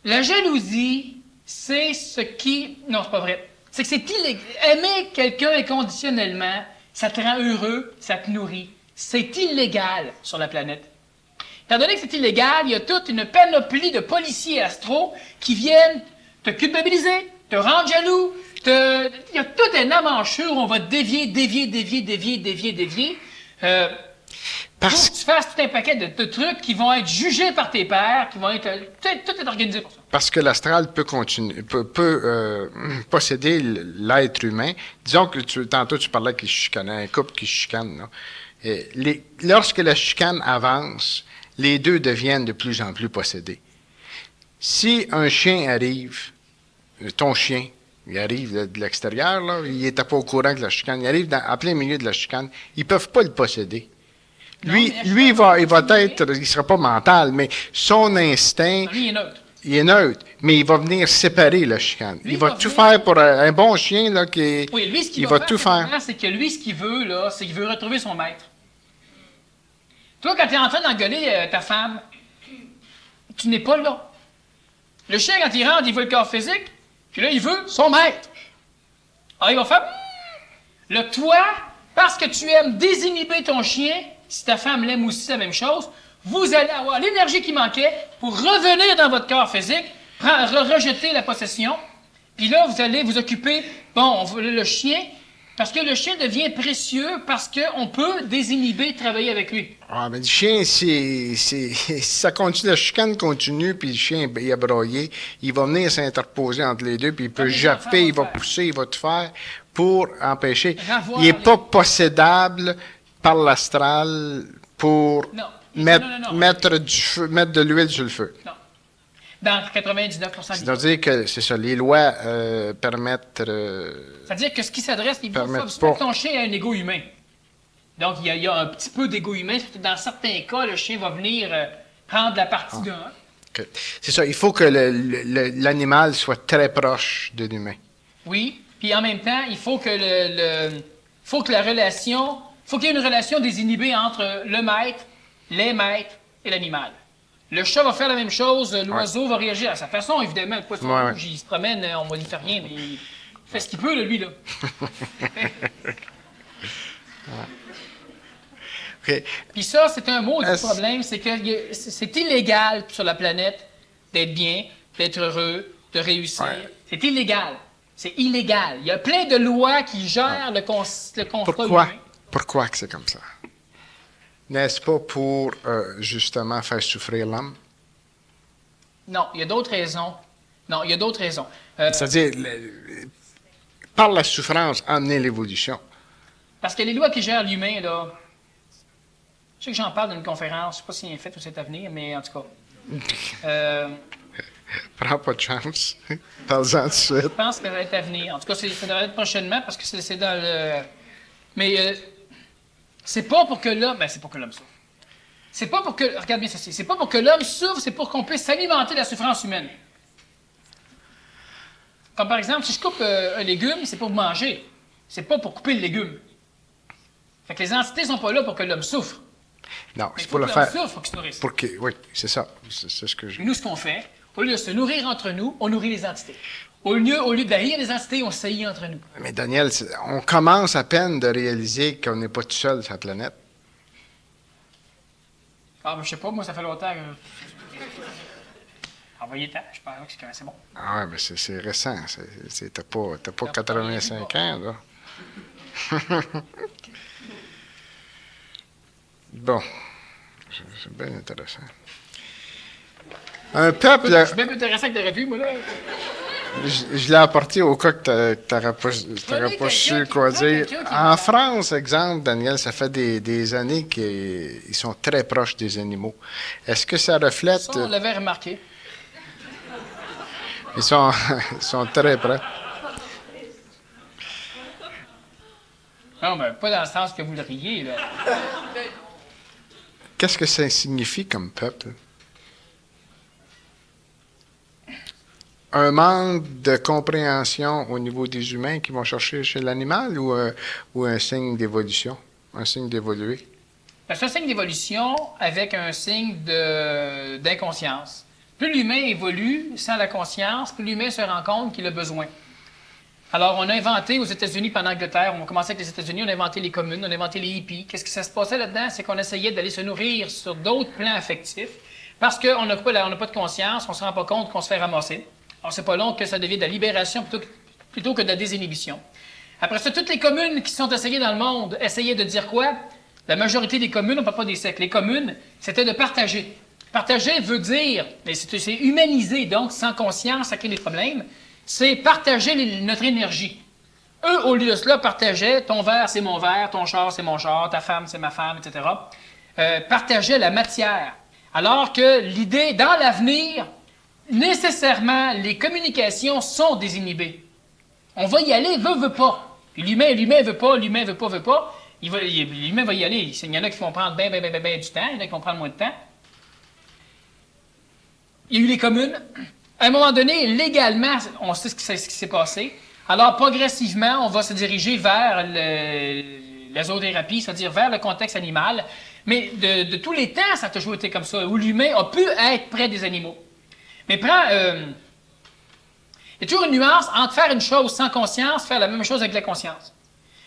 Speaker 1: La jalousie, c'est ce qui. Non, c'est pas vrai. C'est que c'est illégal. Aimer quelqu'un inconditionnellement, ça te rend heureux, ça te nourrit. C'est illégal sur la planète. Étant donné que c'est illégal, il y a toute une panoplie de policiers astraux qui viennent te culpabiliser, te rendre jaloux. Il y a toute une amanchure où on va te dévier. Pour que tu fasses tout un paquet de trucs qui vont être jugés par tes pairs, qui vont être. Tout est organisé pour ça.
Speaker 2: Parce que l'astral peut posséder l'être humain. Disons que tantôt tu parlais qu'il chicanait, un couple qui chicane. Là. Lorsque la chicane avance, les deux deviennent de plus en plus possédés. Si un chien arrive, ton chien, il arrive de l'extérieur, là, il n'était pas au courant de la chicane, il arrive en plein milieu de la chicane, ils ne peuvent pas le posséder. Lui, il va être, il ne sera pas mental, mais son instinct,
Speaker 1: Lui, il est neutre.
Speaker 2: il est neutre, mais il va venir séparer la chicane. Il va tout faire pour un bon chien, là,
Speaker 1: oui, lui, ce qu'il
Speaker 2: il va tout faire.
Speaker 1: C'est que lui, ce qu'il veut, là, c'est qu'il veut retrouver son maître. Toi, quand tu es en train d'engueuler ta femme, tu n'es pas là. Le chien, quand il rentre, il veut le corps physique, puis là, il veut son maître. Alors, il va faire... Là, toi, parce que tu aimes désinhiber ton chien, si ta femme l'aime aussi, c'est la même chose, vous allez avoir l'énergie qui manquait pour revenir dans votre corps physique, rejeter la possession, puis là, vous allez vous occuper, le chien, parce que le chien devient précieux, parce qu'on peut désinhiber, travailler avec lui.
Speaker 2: Ah, mais le chien, si ça continue, la chicane continue, puis le chien, il a broyé, il va venir s'interposer entre les deux, puis il peut japper, il va pousser, il va tout faire pour empêcher. Il n'est pas possédable par l'astral pour mettre de l'huile sur le feu.
Speaker 1: Non. Dans 99% du temps.
Speaker 2: C'est-à-dire que, c'est ça, les lois permettent...
Speaker 1: C'est-à-dire que ce qui s'adresse, il faut
Speaker 2: pas
Speaker 1: que ton chien ait un égo humain. Donc, il y a un petit peu d'égo humain. Dans certains cas, le chien va venir prendre la partie d'un.
Speaker 2: Okay. C'est ça, il faut que l'animal soit très proche de l'humain.
Speaker 1: Oui, puis en même temps, il faut que la relation... Il faut qu'il y ait une relation désinhibée entre le maître, les maîtres et l'animal. Le chat va faire la même chose, l'oiseau va réagir à sa façon, évidemment. Le poisson rouge, il se promène, on va lui faire rien, mais il fait ce qu'il peut, lui, là.
Speaker 2: Okay.
Speaker 1: Puis ça, c'est un mot du problème, c'est que c'est illégal sur la planète d'être bien, d'être heureux, de réussir. Ouais. C'est illégal. C'est illégal. Il y a plein de lois qui gèrent le contrat humain.
Speaker 2: Pourquoi que c'est comme ça? N'est-ce pas pour, justement, faire souffrir l'homme?
Speaker 1: Non, il y a d'autres raisons.
Speaker 2: C'est-à-dire, par la souffrance, amener l'évolution.
Speaker 1: Parce que les lois qui gèrent l'humain, là... Je sais que j'en parle dans une conférence, je ne sais pas si c'est fait ou c'est à venir, mais en tout cas...
Speaker 2: Prends pas de chance. Parle-en tout de suite.
Speaker 1: Je pense que ça va être à venir. En tout cas, ça devrait être prochainement, parce que c'est dans le... Mais... c'est pas pour que l'homme... Ben, c'est pour que l'homme souffre. C'est pas pour que... Regarde bien ceci. C'est pas pour que l'homme souffre, c'est pour qu'on puisse s'alimenter de la souffrance humaine. Comme par exemple, si je coupe un légume, c'est pour manger. C'est pas pour couper le légume. Fait que les entités sont pas là pour que l'homme souffre.
Speaker 2: Non, c'est pour le faire...
Speaker 1: Souffre, faut qu'il se nourrisse.
Speaker 2: Oui, c'est ça. C'est ce que je...
Speaker 1: Nous, ce qu'on fait, Au lieu de se nourrir entre nous, on nourrit les entités. Au lieu d'haïr les entités, on s'haït entre nous.
Speaker 2: Mais Daniel, on commence à peine de réaliser qu'on n'est pas tout seul sur la planète.
Speaker 1: Ah, ben, je sais pas, moi, ça fait longtemps que... Envoyez-le, je pense que c'est bon.
Speaker 2: Ah ouais, mais c'est récent. T'as pas 85 ans, là. Bon. C'est bien intéressant. Un peuple...
Speaker 1: Je suis bien plus intéressant que t'aurais vu, moi, là.
Speaker 2: Je l'ai apporté au cas que t'aurais pas su quoi dire. En France, exemple, Daniel, ça fait des années qu'ils sont très proches des animaux. Est-ce que ça reflète...
Speaker 1: Ça, on l'avait remarqué.
Speaker 2: Ils sont très près.
Speaker 1: Non, mais pas dans le sens que vous le riez, là.
Speaker 2: Qu'est-ce que ça signifie comme peuple? Un manque de compréhension au niveau des humains qui vont chercher chez l'animal ou un signe d'évolution? Un signe d'évoluer?
Speaker 1: C'est un signe d'évolution avec un signe d'inconscience. Plus l'humain évolue sans la conscience, plus l'humain se rend compte qu'il a besoin. Alors, on a inventé aux États-Unis, pendant l'Angleterre, on a commencé avec les États-Unis, on a inventé les communes, on a inventé les hippies. Qu'est-ce qui se passait là-dedans? C'est qu'on essayait d'aller se nourrir sur d'autres plans affectifs parce qu'on n'a pas de conscience, on ne se rend pas compte qu'on se fait ramasser. Alors, c'est pas long que ça devienne de la libération plutôt que de la désinhibition. Après ça, toutes les communes qui sont essayées dans le monde essayaient de dire quoi? La majorité des communes, on ne parle pas des siècles, les communes, c'était de partager. Partager veut dire, mais c'est humaniser, donc sans conscience, ça crée des problèmes, c'est partager notre énergie. Eux, au lieu de cela, partageaient ton verre, c'est mon verre, ton char, c'est mon char, ta femme, c'est ma femme, etc. Partageaient la matière. Alors que l'idée, dans l'avenir, nécessairement, les communications sont désinhibées. On va y aller, veut pas. Puis l'humain veut pas. L'humain va y aller. Il y en a qui vont prendre bien du temps, il y en a qui vont prendre moins de temps. Il y a eu les communes. À un moment donné, légalement, on sait ce qui s'est passé. Alors, progressivement, on va se diriger vers la zoothérapie, c'est-à-dire vers le contexte animal. Mais de tous les temps, ça a toujours été comme ça, où l'humain a pu être près des animaux. Mais il y a toujours une nuance entre faire une chose sans conscience, faire la même chose avec la conscience.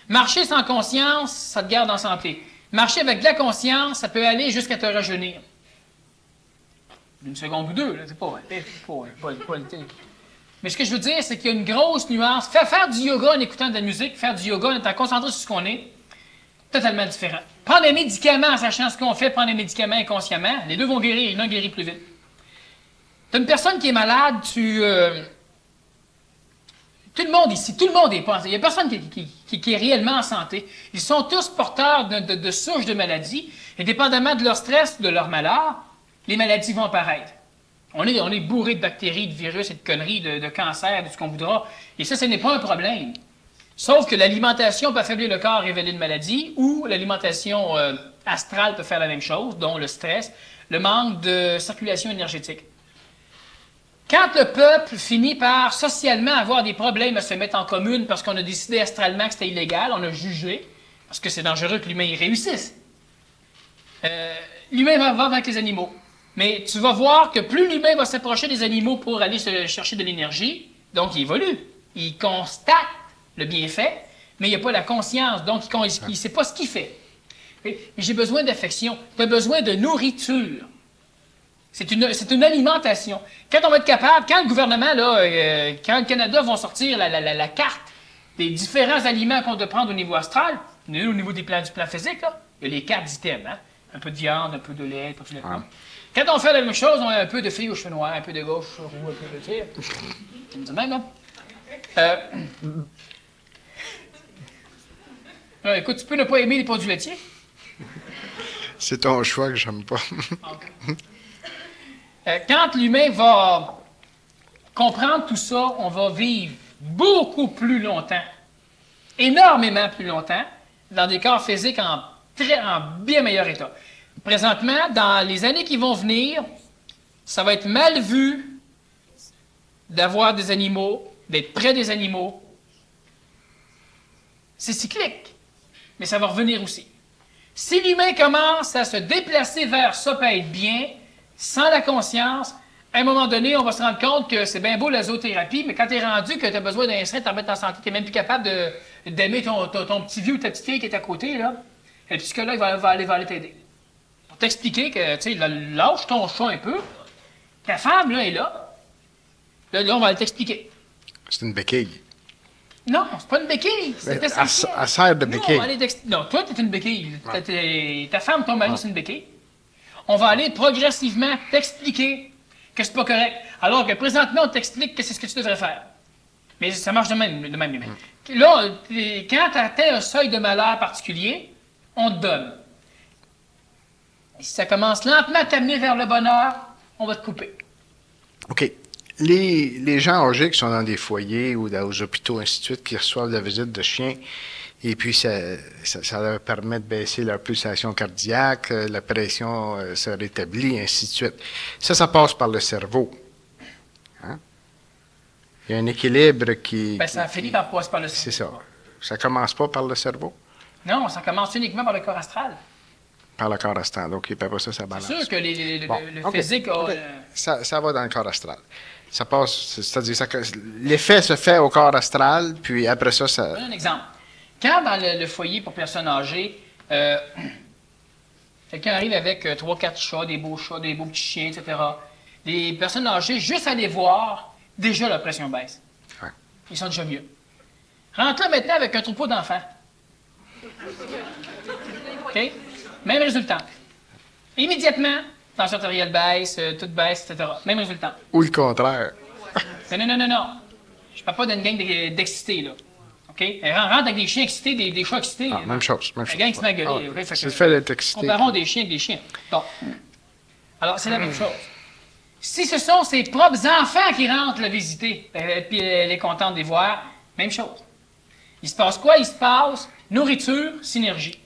Speaker 1: Marcher sans conscience, ça te garde en santé. Marcher avec de la conscience, ça peut aller jusqu'à te rajeunir. Une seconde ou deux, là, c'est pas mais ce que je veux dire, c'est qu'il y a une grosse nuance. Faire du yoga en écoutant de la musique, faire du yoga en étant concentré sur ce qu'on est, totalement différent. Prendre des médicaments en sachant ce qu'on fait, prendre des médicaments inconsciemment, les deux vont guérir, l'un guérit plus vite. Tu as une personne qui est malade, tout le monde ici, tout le monde est pas en santé. Il n'y a personne qui est réellement en santé. Ils sont tous porteurs de souches de maladies, et dépendamment de leur stress, de leur malheur, les maladies vont apparaître. On est bourré de bactéries, de virus et de conneries, de cancer, de ce qu'on voudra. Et ça, ce n'est pas un problème. Sauf que l'alimentation peut affaiblir le corps et révéler une maladie, ou l'alimentation astrale peut faire la même chose, dont le stress, le manque de circulation énergétique. Quand le peuple finit par socialement avoir des problèmes à se mettre en commune parce qu'on a décidé astralement que c'était illégal, on a jugé, parce que c'est dangereux que l'humain y réussisse, l'humain va avec les animaux. Mais tu vas voir que plus l'humain va s'approcher des animaux pour aller se chercher de l'énergie, donc il évolue. Il constate le bienfait, mais il n'y a pas la conscience, donc il ne sait pas ce qu'il fait. Mais j'ai besoin d'affection, tu as besoin de nourriture. C'est une alimentation. Quand on va être capable, quand le gouvernement, quand le Canada vont sortir la carte des différents aliments qu'on doit prendre au niveau astral, au niveau du plan physique, là, il y a les cartes d'items, hein? Un peu de viande, un peu de lait, un peu de lait. Quand on fait la même chose, on a un peu de filles aux cheveux noirs, un peu de gauche, roux, un peu de tir. C'est même, là. Écoute, tu peux ne pas aimer les produits laitiers.
Speaker 2: C'est ton choix que j'aime pas.
Speaker 1: Quand l'humain va comprendre tout ça, on va vivre beaucoup plus longtemps, énormément plus longtemps, dans des corps physiques en bien meilleur état. Présentement, dans les années qui vont venir, ça va être mal vu d'avoir des animaux, d'être près des animaux. C'est cyclique, mais ça va revenir aussi. Si l'humain commence à se déplacer vers ça, peut être bien, sans la conscience, à un moment donné, on va se rendre compte que c'est bien beau la zoothérapie, mais quand tu es rendu que tu as besoin d'un sein, de te remettre en santé, tu n'es même plus capable d'aimer ton petit vieux ou ta petite fille qui est à côté, là, le psychologue va aller t'aider. Pour t'expliquer que, tu sais, lâche ton chat un peu, ta femme, là, est là. Là, on va aller t'expliquer.
Speaker 2: C'est une béquille.
Speaker 1: Non, c'est pas une béquille. C'est essentiel.
Speaker 2: Elle sert de béquille.
Speaker 1: Non, toi, t'es une béquille. Ta femme, ton mari, c'est une béquille. On va aller progressivement t'expliquer que c'est pas correct. Alors que présentement, on t'explique que c'est ce que tu devrais faire. Mais ça marche de même. Là, quand tu atteins un seuil de malheur particulier, on te donne. Et si ça commence lentement à t'amener vers le bonheur, on va te couper.
Speaker 2: OK. Les gens âgés qui sont dans des foyers ou aux hôpitaux, ainsi de suite, qui reçoivent la visite de chiens, et puis ça leur permet de baisser leur pulsation cardiaque, la pression se rétablit, ainsi de suite. Ça passe par le cerveau. Hein? Il y a un équilibre qui...
Speaker 1: ça finit par passer par le cerveau.
Speaker 2: C'est ça. Ça commence pas par le cerveau?
Speaker 1: Non, ça commence uniquement par le corps astral.
Speaker 2: Par le corps astral. Donc, après ça balance.
Speaker 1: C'est sûr que le physique a...
Speaker 2: Okay. Ça va dans le corps astral. Ça passe, c'est-à-dire l'effet se fait au corps astral, puis après ça...
Speaker 1: Je donne un exemple. Quand dans le foyer pour personnes âgées, quelqu'un arrive avec 3-4 chats, des beaux petits chiens, etc., les personnes âgées, juste à les voir, déjà leur pression baisse.
Speaker 2: Ouais.
Speaker 1: Ils sont déjà mieux. Rentre là maintenant avec un troupeau d'enfants. OK? Même résultat. Immédiatement, tension artérielle baisse, tout baisse, etc. Même résultat.
Speaker 2: Ou le contraire.
Speaker 1: Non. Je parle pas d'une gang d'excités, là. OK? Elle rentre avec des chiens excités, des chats excités.
Speaker 2: Même chose.
Speaker 1: La gang qui se met à gueuler. Okay?
Speaker 2: C'est le fait d'être excité.
Speaker 1: Comparons des chiens avec des chiens. Bon. Alors, c'est la même chose. Si ce sont ses propres enfants qui rentrent le visiter, puis elle est contente de les voir, même chose. Il se passe quoi? Il se passe nourriture, synergie.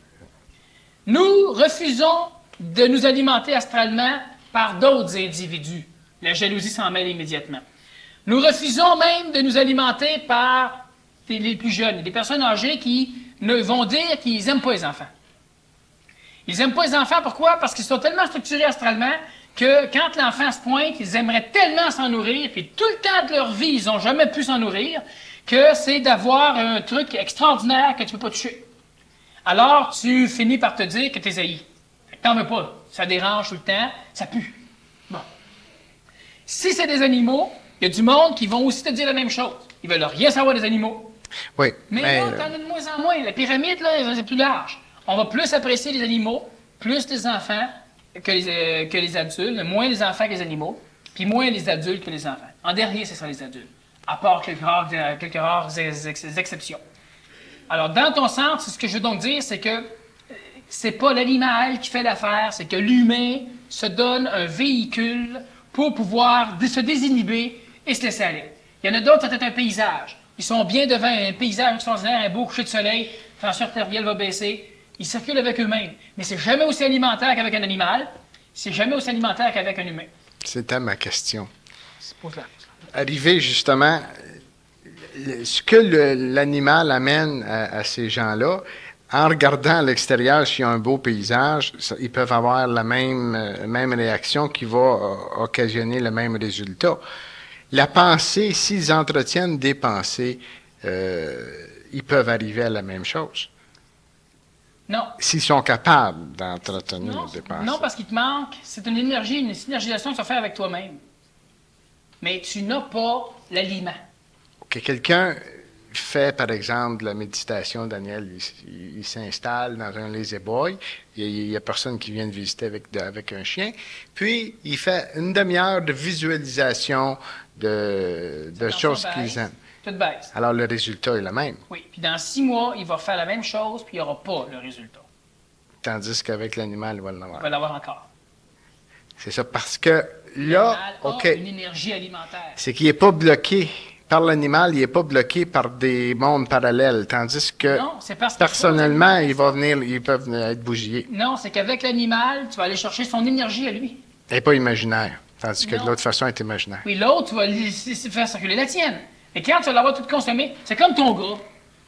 Speaker 1: Nous refusons de nous alimenter astralement par d'autres individus. La jalousie s'en mêle immédiatement. Nous refusons même de nous alimenter par les plus jeunes, des personnes âgées qui vont dire qu'ils n'aiment pas les enfants. Ils n'aiment pas les enfants, pourquoi? Parce qu'ils sont tellement structurés astralement que quand l'enfant se pointe, ils aimeraient tellement s'en nourrir, puis tout le temps de leur vie, ils n'ont jamais pu s'en nourrir, que c'est d'avoir un truc extraordinaire que tu ne peux pas toucher. Alors, tu finis par te dire que t'es haï. T'en veux pas. Ça dérange tout le temps, ça pue. Bon. Si c'est des animaux, il y a du monde qui vont aussi te dire la même chose. Ils veulent rien savoir des animaux.
Speaker 2: Oui.
Speaker 1: Mais là, t'en as de moins en moins. La pyramide, là, c'est plus large. On va plus apprécier les animaux, plus les enfants que les adultes, moins les enfants que les animaux, puis moins les adultes que les enfants. En dernier, ce sera les adultes. À part quelques rares exceptions. Alors, dans ton sens, ce que je veux donc dire, c'est que c'est pas l'animal qui fait l'affaire, c'est que l'humain se donne un véhicule pour pouvoir se désinhiber et se laisser aller. Il y en a d'autres, c'est un paysage. Ils sont bien devant un paysage extraordinaire, un beau coucher de soleil, la tension artérielle va baisser. Ils circulent avec eux-mêmes. Mais c'est jamais aussi alimentaire qu'avec un animal, c'est jamais aussi alimentaire qu'avec un humain.
Speaker 2: C'était ma question.
Speaker 1: C'est pour ça.
Speaker 2: Arriver justement, ce que l'animal amène à ces gens-là, en regardant à l'extérieur s'il y a un beau paysage, ils peuvent avoir la même réaction qui va occasionner le même résultat. La pensée, s'ils entretiennent des pensées, ils peuvent arriver à la même chose.
Speaker 1: Non.
Speaker 2: S'ils sont capables d'entretenir des pensées.
Speaker 1: Non, parce qu'il te manque, c'est une énergie, une synergisation que tu vas faire avec toi-même. Mais tu n'as pas l'aliment.
Speaker 2: OK, quelqu'un fait, par exemple, de la méditation, Daniel, il s'installe dans un lazy boy, il n'y a personne qui vient de visiter avec un chien, puis il fait une demi-heure de visualisation de choses qu'ils aiment.
Speaker 1: Tout baisse.
Speaker 2: Alors, le résultat est le même.
Speaker 1: Oui, puis dans 6 mois, il va faire la même chose, puis il n'y aura pas le résultat.
Speaker 2: Tandis qu'avec l'animal, il va l'avoir.
Speaker 1: Il va l'avoir encore.
Speaker 2: C'est ça, parce que là,
Speaker 1: OK. Une énergie alimentaire.
Speaker 2: C'est qu'il n'est pas bloqué par l'animal, il n'est pas bloqué par des mondes parallèles, tandis que
Speaker 1: non, c'est parce
Speaker 2: personnellement, ils peuvent être bougillés.
Speaker 1: Non, c'est qu'avec l'animal, tu vas aller chercher son énergie à lui.
Speaker 2: Elle n'est pas imaginaire, tandis que de l'autre façon, elle est imaginaire.
Speaker 1: Puis l'autre, tu vas faire circuler la tienne. Et quand tu vas l'avoir tout consommé, c'est comme ton gras.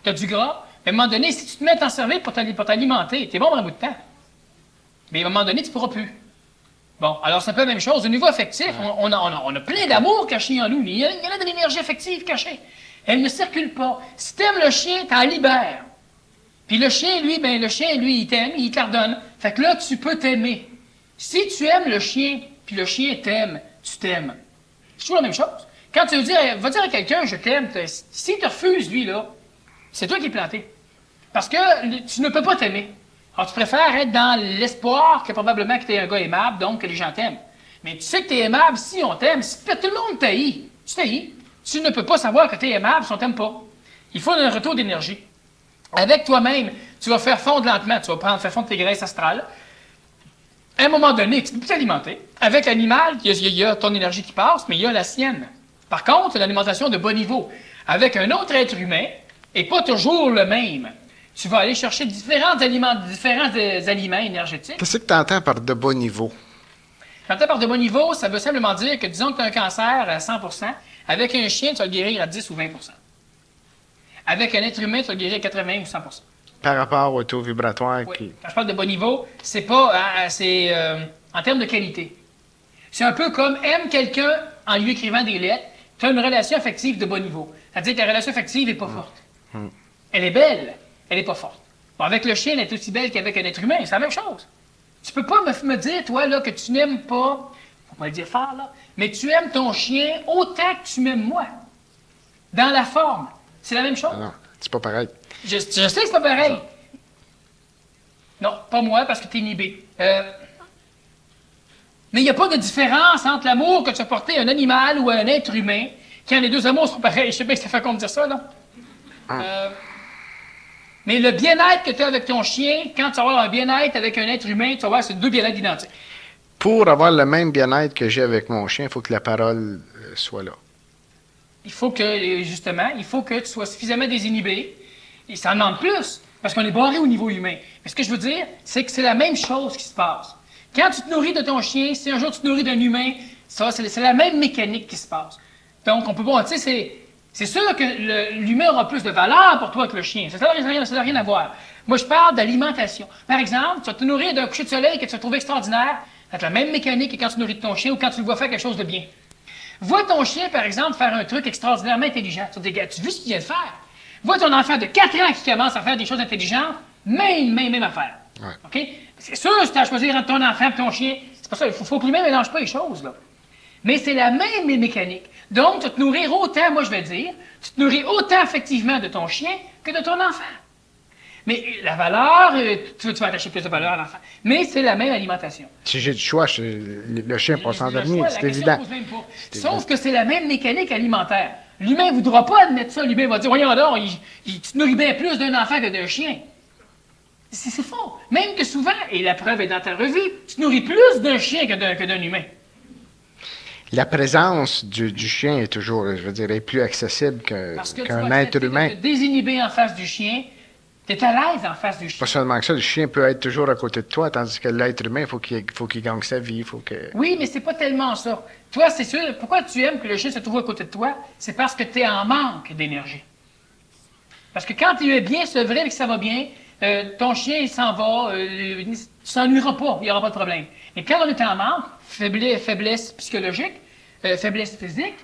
Speaker 1: Tu as du gras, mais à un moment donné, si tu te mets à t'en servir pour t'alimenter, tu es bon dans un bout de temps. Mais à un moment donné, tu ne pourras plus. Bon, alors c'est un peu la même chose. Au niveau affectif, on a plein d'amour caché en nous. Il y en a de l'énergie affective cachée. Elle ne circule pas. Si tu aimes le chien, t'en libères. Puis le chien, lui, il t'aime, il te la redonne. Fait que là, tu peux t'aimer. Si tu aimes le chien, puis le chien t'aime, tu t'aimes. C'est toujours la même chose. Quand tu vas dire à quelqu'un, je t'aime, s'il te refuse, lui, là, c'est toi qui es planté. Parce que tu ne peux pas t'aimer. Alors, tu préfères être dans l'espoir que probablement que tu es un gars aimable, donc que les gens t'aiment. Mais tu sais que tu es aimable si on t'aime. Si tout le monde t'haït, tu t'haïs. Tu ne peux pas savoir que tu es aimable si on t'aime pas. Il faut un retour d'énergie. Avec toi-même, tu vas faire fondre lentement. Tu vas faire fondre tes graisses astrales. À un moment donné, tu peux plus t'alimenter. Avec l'animal, il y a ton énergie qui passe, mais il y a la sienne. Par contre, l'alimentation de bas niveau. Avec un autre être humain, et pas toujours le même. Tu vas aller chercher différents aliments énergétiques.
Speaker 2: Qu'est-ce que tu entends par de bas niveau?
Speaker 1: Quand tu parles de bas niveau, ça veut simplement dire que, disons que tu as un cancer à 100%, avec un chien, tu vas le guérir à 10 ou 20%. Avec un être humain, tu vas le guérir à 80 ou 100%.
Speaker 2: Par rapport au taux vibratoire
Speaker 1: Oui.
Speaker 2: qui...
Speaker 1: Quand je parle de bas niveau, c'est pas... c'est en termes de qualité. C'est un peu comme aime quelqu'un en lui écrivant des lettres, tu as une relation affective de bas niveau. C'est-à-dire que la relation affective n'est pas forte. Elle est belle, elle n'est pas forte. Bon, avec le chien, elle est aussi belle qu'avec un être humain, c'est la même chose. Tu peux pas me dire, toi, là, que tu n'aimes pas, faut pas le dire fort, là, mais tu aimes ton chien autant que tu m'aimes moi. Dans la forme. C'est la même chose.
Speaker 2: Non, c'est pas pareil.
Speaker 1: Je sais que c'est pas pareil. Non, pas moi, parce que t'es inhibé. Mais il n'y a pas de différence entre l'amour que tu as porté à un animal ou à un être humain, quand les deux amours sont pareils. Je sais bien que ça fait comme dire ça, là. Mais le bien-être que tu as avec ton chien, quand tu vas avoir un bien-être avec un être humain, tu vas voir, c'est deux bien-être identiques.
Speaker 2: Pour avoir le même bien-être que j'ai avec mon chien, il faut que la parole soit là.
Speaker 1: Il faut que, justement, il faut que tu sois suffisamment désinhibé. Et ça en demande plus, parce qu'on est barré au niveau humain. Mais ce que je veux dire, c'est que c'est la même chose qui se passe. Quand tu te nourris de ton chien, si un jour tu te nourris d'un humain, ça, c'est la même mécanique qui se passe. Donc, on peut pas, tu sais, c'est sûr que l'humain aura plus de valeur pour toi que le chien. Ça n'a rien à voir. Moi, je parle d'alimentation. Par exemple, tu vas te nourrir d'un coucher de soleil que tu vas trouver extraordinaire. C'est la même mécanique que quand tu nourris de ton chien ou quand tu le vois faire quelque chose de bien. Vois ton chien, par exemple, faire un truc extraordinairement intelligent. Tu dis, tu vois ce qu'il vient de faire? Vois ton enfant de 4 ans qui commence à faire des choses intelligentes, même affaire.
Speaker 2: Ouais.
Speaker 1: OK? C'est sûr, si tu as choisi entre ton enfant et ton chien, c'est pas ça. Il faut que l'humain ne mélange pas les choses, là. Mais c'est la même mécanique. Donc, tu vas te nourrir autant, moi je vais dire, tu te nourris autant affectivement de ton chien que de ton enfant. Mais la valeur, tu vas attacher plus de valeur à l'enfant. Mais c'est la même alimentation.
Speaker 2: Si j'ai du choix, le chien peut s'endormir, c'est évident.
Speaker 1: Sauf que c'est la même mécanique alimentaire. L'humain ne voudra pas admettre ça. L'humain va dire, voyons donc, tu te nourris bien plus d'un enfant que d'un chien. C'est faux. Même que souvent, et la preuve est dans ta revue, tu te nourris plus d'un chien que d'un humain.
Speaker 2: La présence du chien est toujours, je veux dire, est plus accessible qu'un être humain.
Speaker 1: Parce que tu vas te désinhiber en face du chien, tu es à l'aise en face du chien.
Speaker 2: Pas seulement que ça, le chien peut être toujours à côté de toi, tandis que l'être humain, il faut qu'il gagne sa vie, il faut que...
Speaker 1: Oui, mais c'est pas tellement ça. Toi, c'est sûr, pourquoi tu aimes que le chien se trouve à côté de toi? C'est parce que tu es en manque d'énergie. Parce que quand tu es bien sevré et que ça va bien, ton chien, il s'en va, tu s'ennuieras pas, il n'y aura pas de problème. Mais quand on est en manque, faiblesse psychologique, faiblesse physique,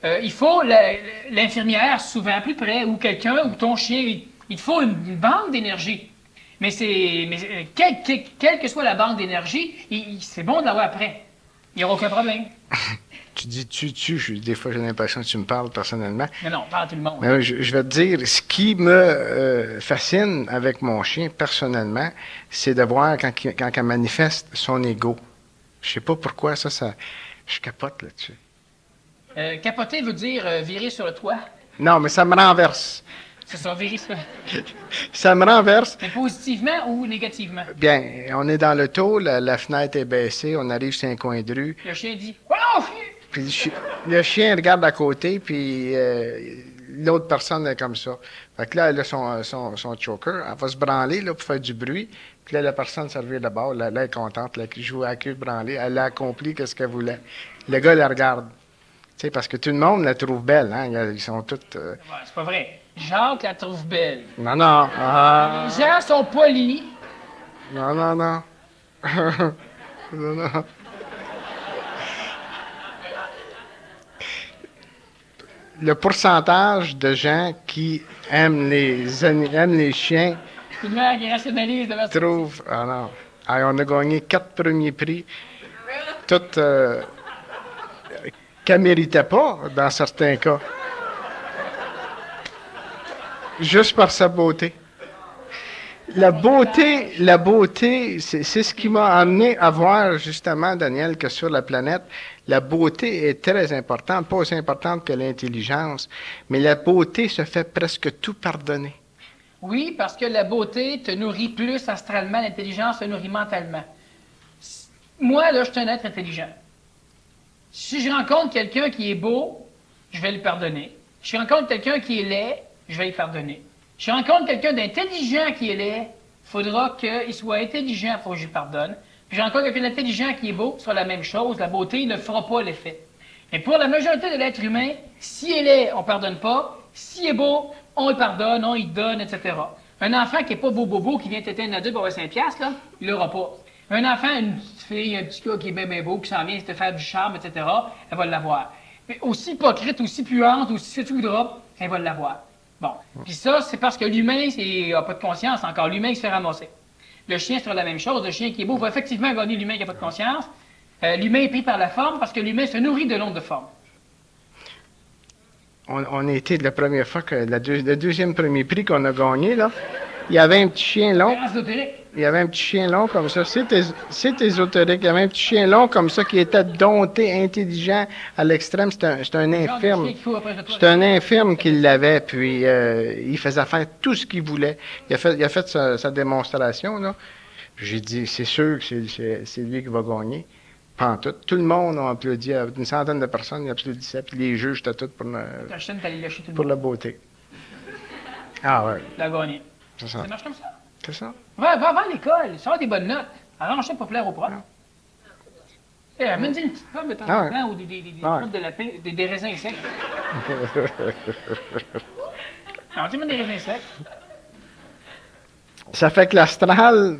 Speaker 1: il faut l'infirmière souvent plus près, ou quelqu'un, ou ton chien, il te faut une banque d'énergie. Mais quelle que soit la banque d'énergie, c'est bon de l'avoir prêt. Il n'y aura aucun problème.
Speaker 2: Tu dis des fois j'ai l'impression que tu me parles personnellement.
Speaker 1: Mais non, parle à tout le monde.
Speaker 2: Mais je vais te dire, ce qui me fascine avec mon chien personnellement, c'est de voir quand elle manifeste son ego. Je sais pas pourquoi je capote là-dessus.
Speaker 1: Capoter veut dire virer sur le toit.
Speaker 2: Non, mais ça me renverse.
Speaker 1: C'est ça, virer sur...
Speaker 2: Ça me renverse.
Speaker 1: Mais positivement ou négativement?
Speaker 2: Bien, on est dans l'auto, la fenêtre est baissée, on arrive sur un coin de rue.
Speaker 1: Le chien dit « Wow! »
Speaker 2: Puis le chien regarde à côté, puis l'autre personne est comme ça. Fait que là, elle a son choker, elle va se branler là, pour faire du bruit. Puis là, la personne se revient de bord, là, elle est contente, là, qui joue à la queue branlée, elle a accompli ce qu'elle voulait. Le gars la regarde. Tu sais, parce que tout le monde la trouve belle, hein? Ils sont toutes...
Speaker 1: Ouais, c'est pas vrai. Jacques la trouve belle.
Speaker 2: Non. Ah.
Speaker 1: Les gens sont polis.
Speaker 2: Non. Non. le pourcentage de gens qui aiment les chiens
Speaker 1: Une mère qui rationalise devant ça.
Speaker 2: trouve. Ah non. Ah, on a gagné 4 premiers prix. Toutes qu'elle ne méritait pas dans certains cas. Juste par sa beauté. La beauté, c'est ce qui m'a amené à voir justement, Daniel, que sur la planète, la beauté est très importante, pas aussi importante que l'intelligence, mais la beauté se fait presque tout pardonner.
Speaker 1: Oui, parce que la beauté te nourrit plus astralement, l'intelligence te nourrit mentalement. Moi, là, je suis un être intelligent. Si je rencontre quelqu'un qui est beau, je vais lui pardonner. Si je rencontre quelqu'un qui est laid, je vais lui pardonner. Si je rencontre quelqu'un d'intelligent qui est laid, il faudra qu'il soit intelligent pour que je lui pardonne. Puis je rencontre quelqu'un d'intelligent qui est beau, ce sera la même chose. La beauté ne fera pas l'effet. Mais pour la majorité de l'être humain, s'il est laid, on ne pardonne pas. S'il est beau, on lui pardonne, on lui donne, etc. Un enfant qui n'est pas beau, qui vient têter un adulte pour avoir 5 piastres, là, il l'aura pas. Un enfant, une petite fille, un petit gars qui est bien beau, qui s'en vient se faire du charme, etc., elle va l'avoir. Mais aussi hypocrite, aussi puante, aussi ce que tu voudras, elle va l'avoir. Bon. Puis ça, c'est parce que l'humain n'a pas de conscience encore. L'humain, il se fait ramasser. Le chien sera la même chose. Le chien qui est beau va effectivement gagner l'humain qui n'a pas de conscience. L'humain est pris par la forme parce que l'humain se nourrit de l'onde de forme.
Speaker 2: On a été la première fois que le deuxième premier prix qu'on a gagné, là, il y avait un petit chien long. Il y avait un petit chien long comme ça. C'est ésotérique. Il y avait un petit chien long comme ça qui était dompté, intelligent à l'extrême. C'est un infirme. C'est un infirme qui l'avait, puis il faisait faire tout ce qu'il voulait. Il a fait sa démonstration, là. J'ai dit, c'est sûr que c'est lui qui va gagner. Pantoute. Tout le monde a applaudi. Une centaine de personnes applaudissaient, puis les juges étaient tous pour la beauté. Ah ouais.
Speaker 1: La gagné.
Speaker 2: C'est ça.
Speaker 1: Ça marche comme ça.
Speaker 2: C'est ça.
Speaker 1: Va à l'école, ça va des bonnes notes. Arrange-toi pour plaire au prof. Amène-y une petite pomme de temps en temps ou des fruits de lapin, des raisins secs. Non, tu mets des raisins secs.
Speaker 2: Ça fait que l'astral,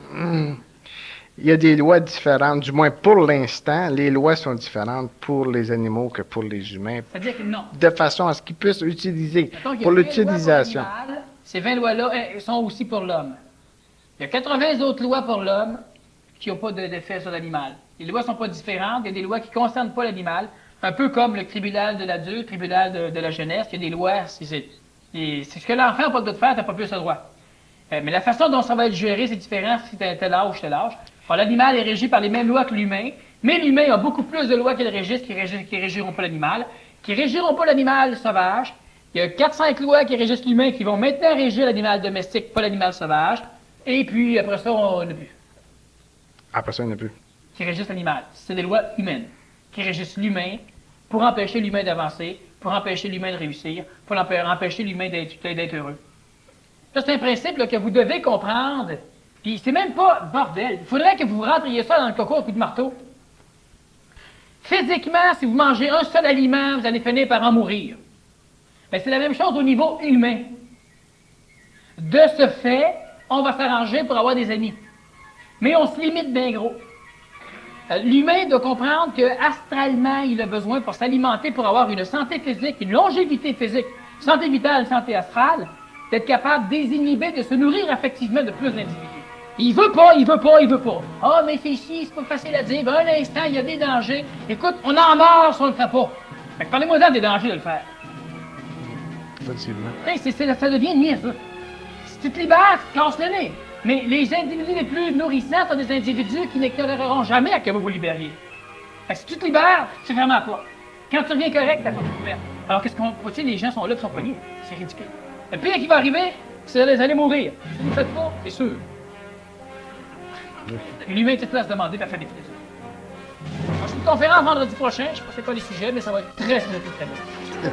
Speaker 2: il y a des lois différentes, du moins pour l'instant, les lois sont différentes pour les animaux que pour les humains.
Speaker 1: C'est-à-dire que non.
Speaker 2: De façon à ce qu'ils puissent utiliser pour l'utilisation.
Speaker 1: Ces 20 lois-là sont aussi pour l'homme. Il y a 80 autres lois pour l'homme qui n'ont pas d'effet sur l'animal. Les lois ne sont pas différentes. Il y a des lois qui ne concernent pas l'animal. Un peu comme le tribunal de l'adulte, le tribunal de la jeunesse. Il y a des lois. C'est ce que l'enfant n'a pas le droit de faire, tu n'as pas plus le droit. Mais la façon dont ça va être géré, c'est différent si tu as tel âge, tel âge. Alors, l'animal est régi par les mêmes lois que l'humain, mais l'humain a beaucoup plus de lois qu'il régisse qui régiront pas l'animal, qui régiront pas l'animal sauvage. Il y a 4-5 lois qui régissent l'humain qui vont maintenant régir l'animal domestique, pas l'animal sauvage. Et puis, après ça, on n'a plus.
Speaker 2: Après ça, on n'a plus.
Speaker 1: Qui régissent l'animal. C'est des lois humaines qui régissent l'humain pour empêcher l'humain d'avancer, pour empêcher l'humain de réussir, pour empêcher l'humain d'être heureux. Ça, c'est un principe là, que vous devez comprendre. Puis c'est même pas bordel. Il faudrait que vous rentriez ça dans le coco au coup de marteau. Physiquement, si vous mangez un seul aliment, vous allez finir par en mourir. Mais c'est la même chose au niveau humain. De ce fait, on va s'arranger pour avoir des amis. Mais on se limite bien gros. L'humain doit comprendre qu'astralement, il a besoin pour s'alimenter, pour avoir une santé physique, une longévité physique, santé vitale, santé astrale, d'être capable désinhiber, de se nourrir affectivement de plus d'individus. Il veut pas. Ah, mais c'est ici, c'est pas facile à dire. Un instant, il y a des dangers. Écoute, on en meurt si on le fait pas. Fait que parlez-moi-en des dangers de le faire.
Speaker 2: Effectivement.
Speaker 1: Hey, ça devient niaiseux. Si tu te libères, tu te casses le nez. Mais les individus les plus nourrissants sont des individus qui n'éclaireront jamais à que vous vous libériez. Fait que si tu te libères, tu fermes la porte. Quand tu reviens correct, ta porte est ouverte. Alors qu'est-ce qu'on peut dire? Les gens sont là, ils sont pognés. C'est ridicule. Le pire qui va arriver, c'est que vous allez mourir. Si vous ne le faites pas, c'est sûr. L'humain était là à se demander, puis à faire des plaisirs. Alors, je fais une conférence vendredi prochain. Je ne sais pas c'est quoi les sujets, mais ça va être très, très, très, très bon.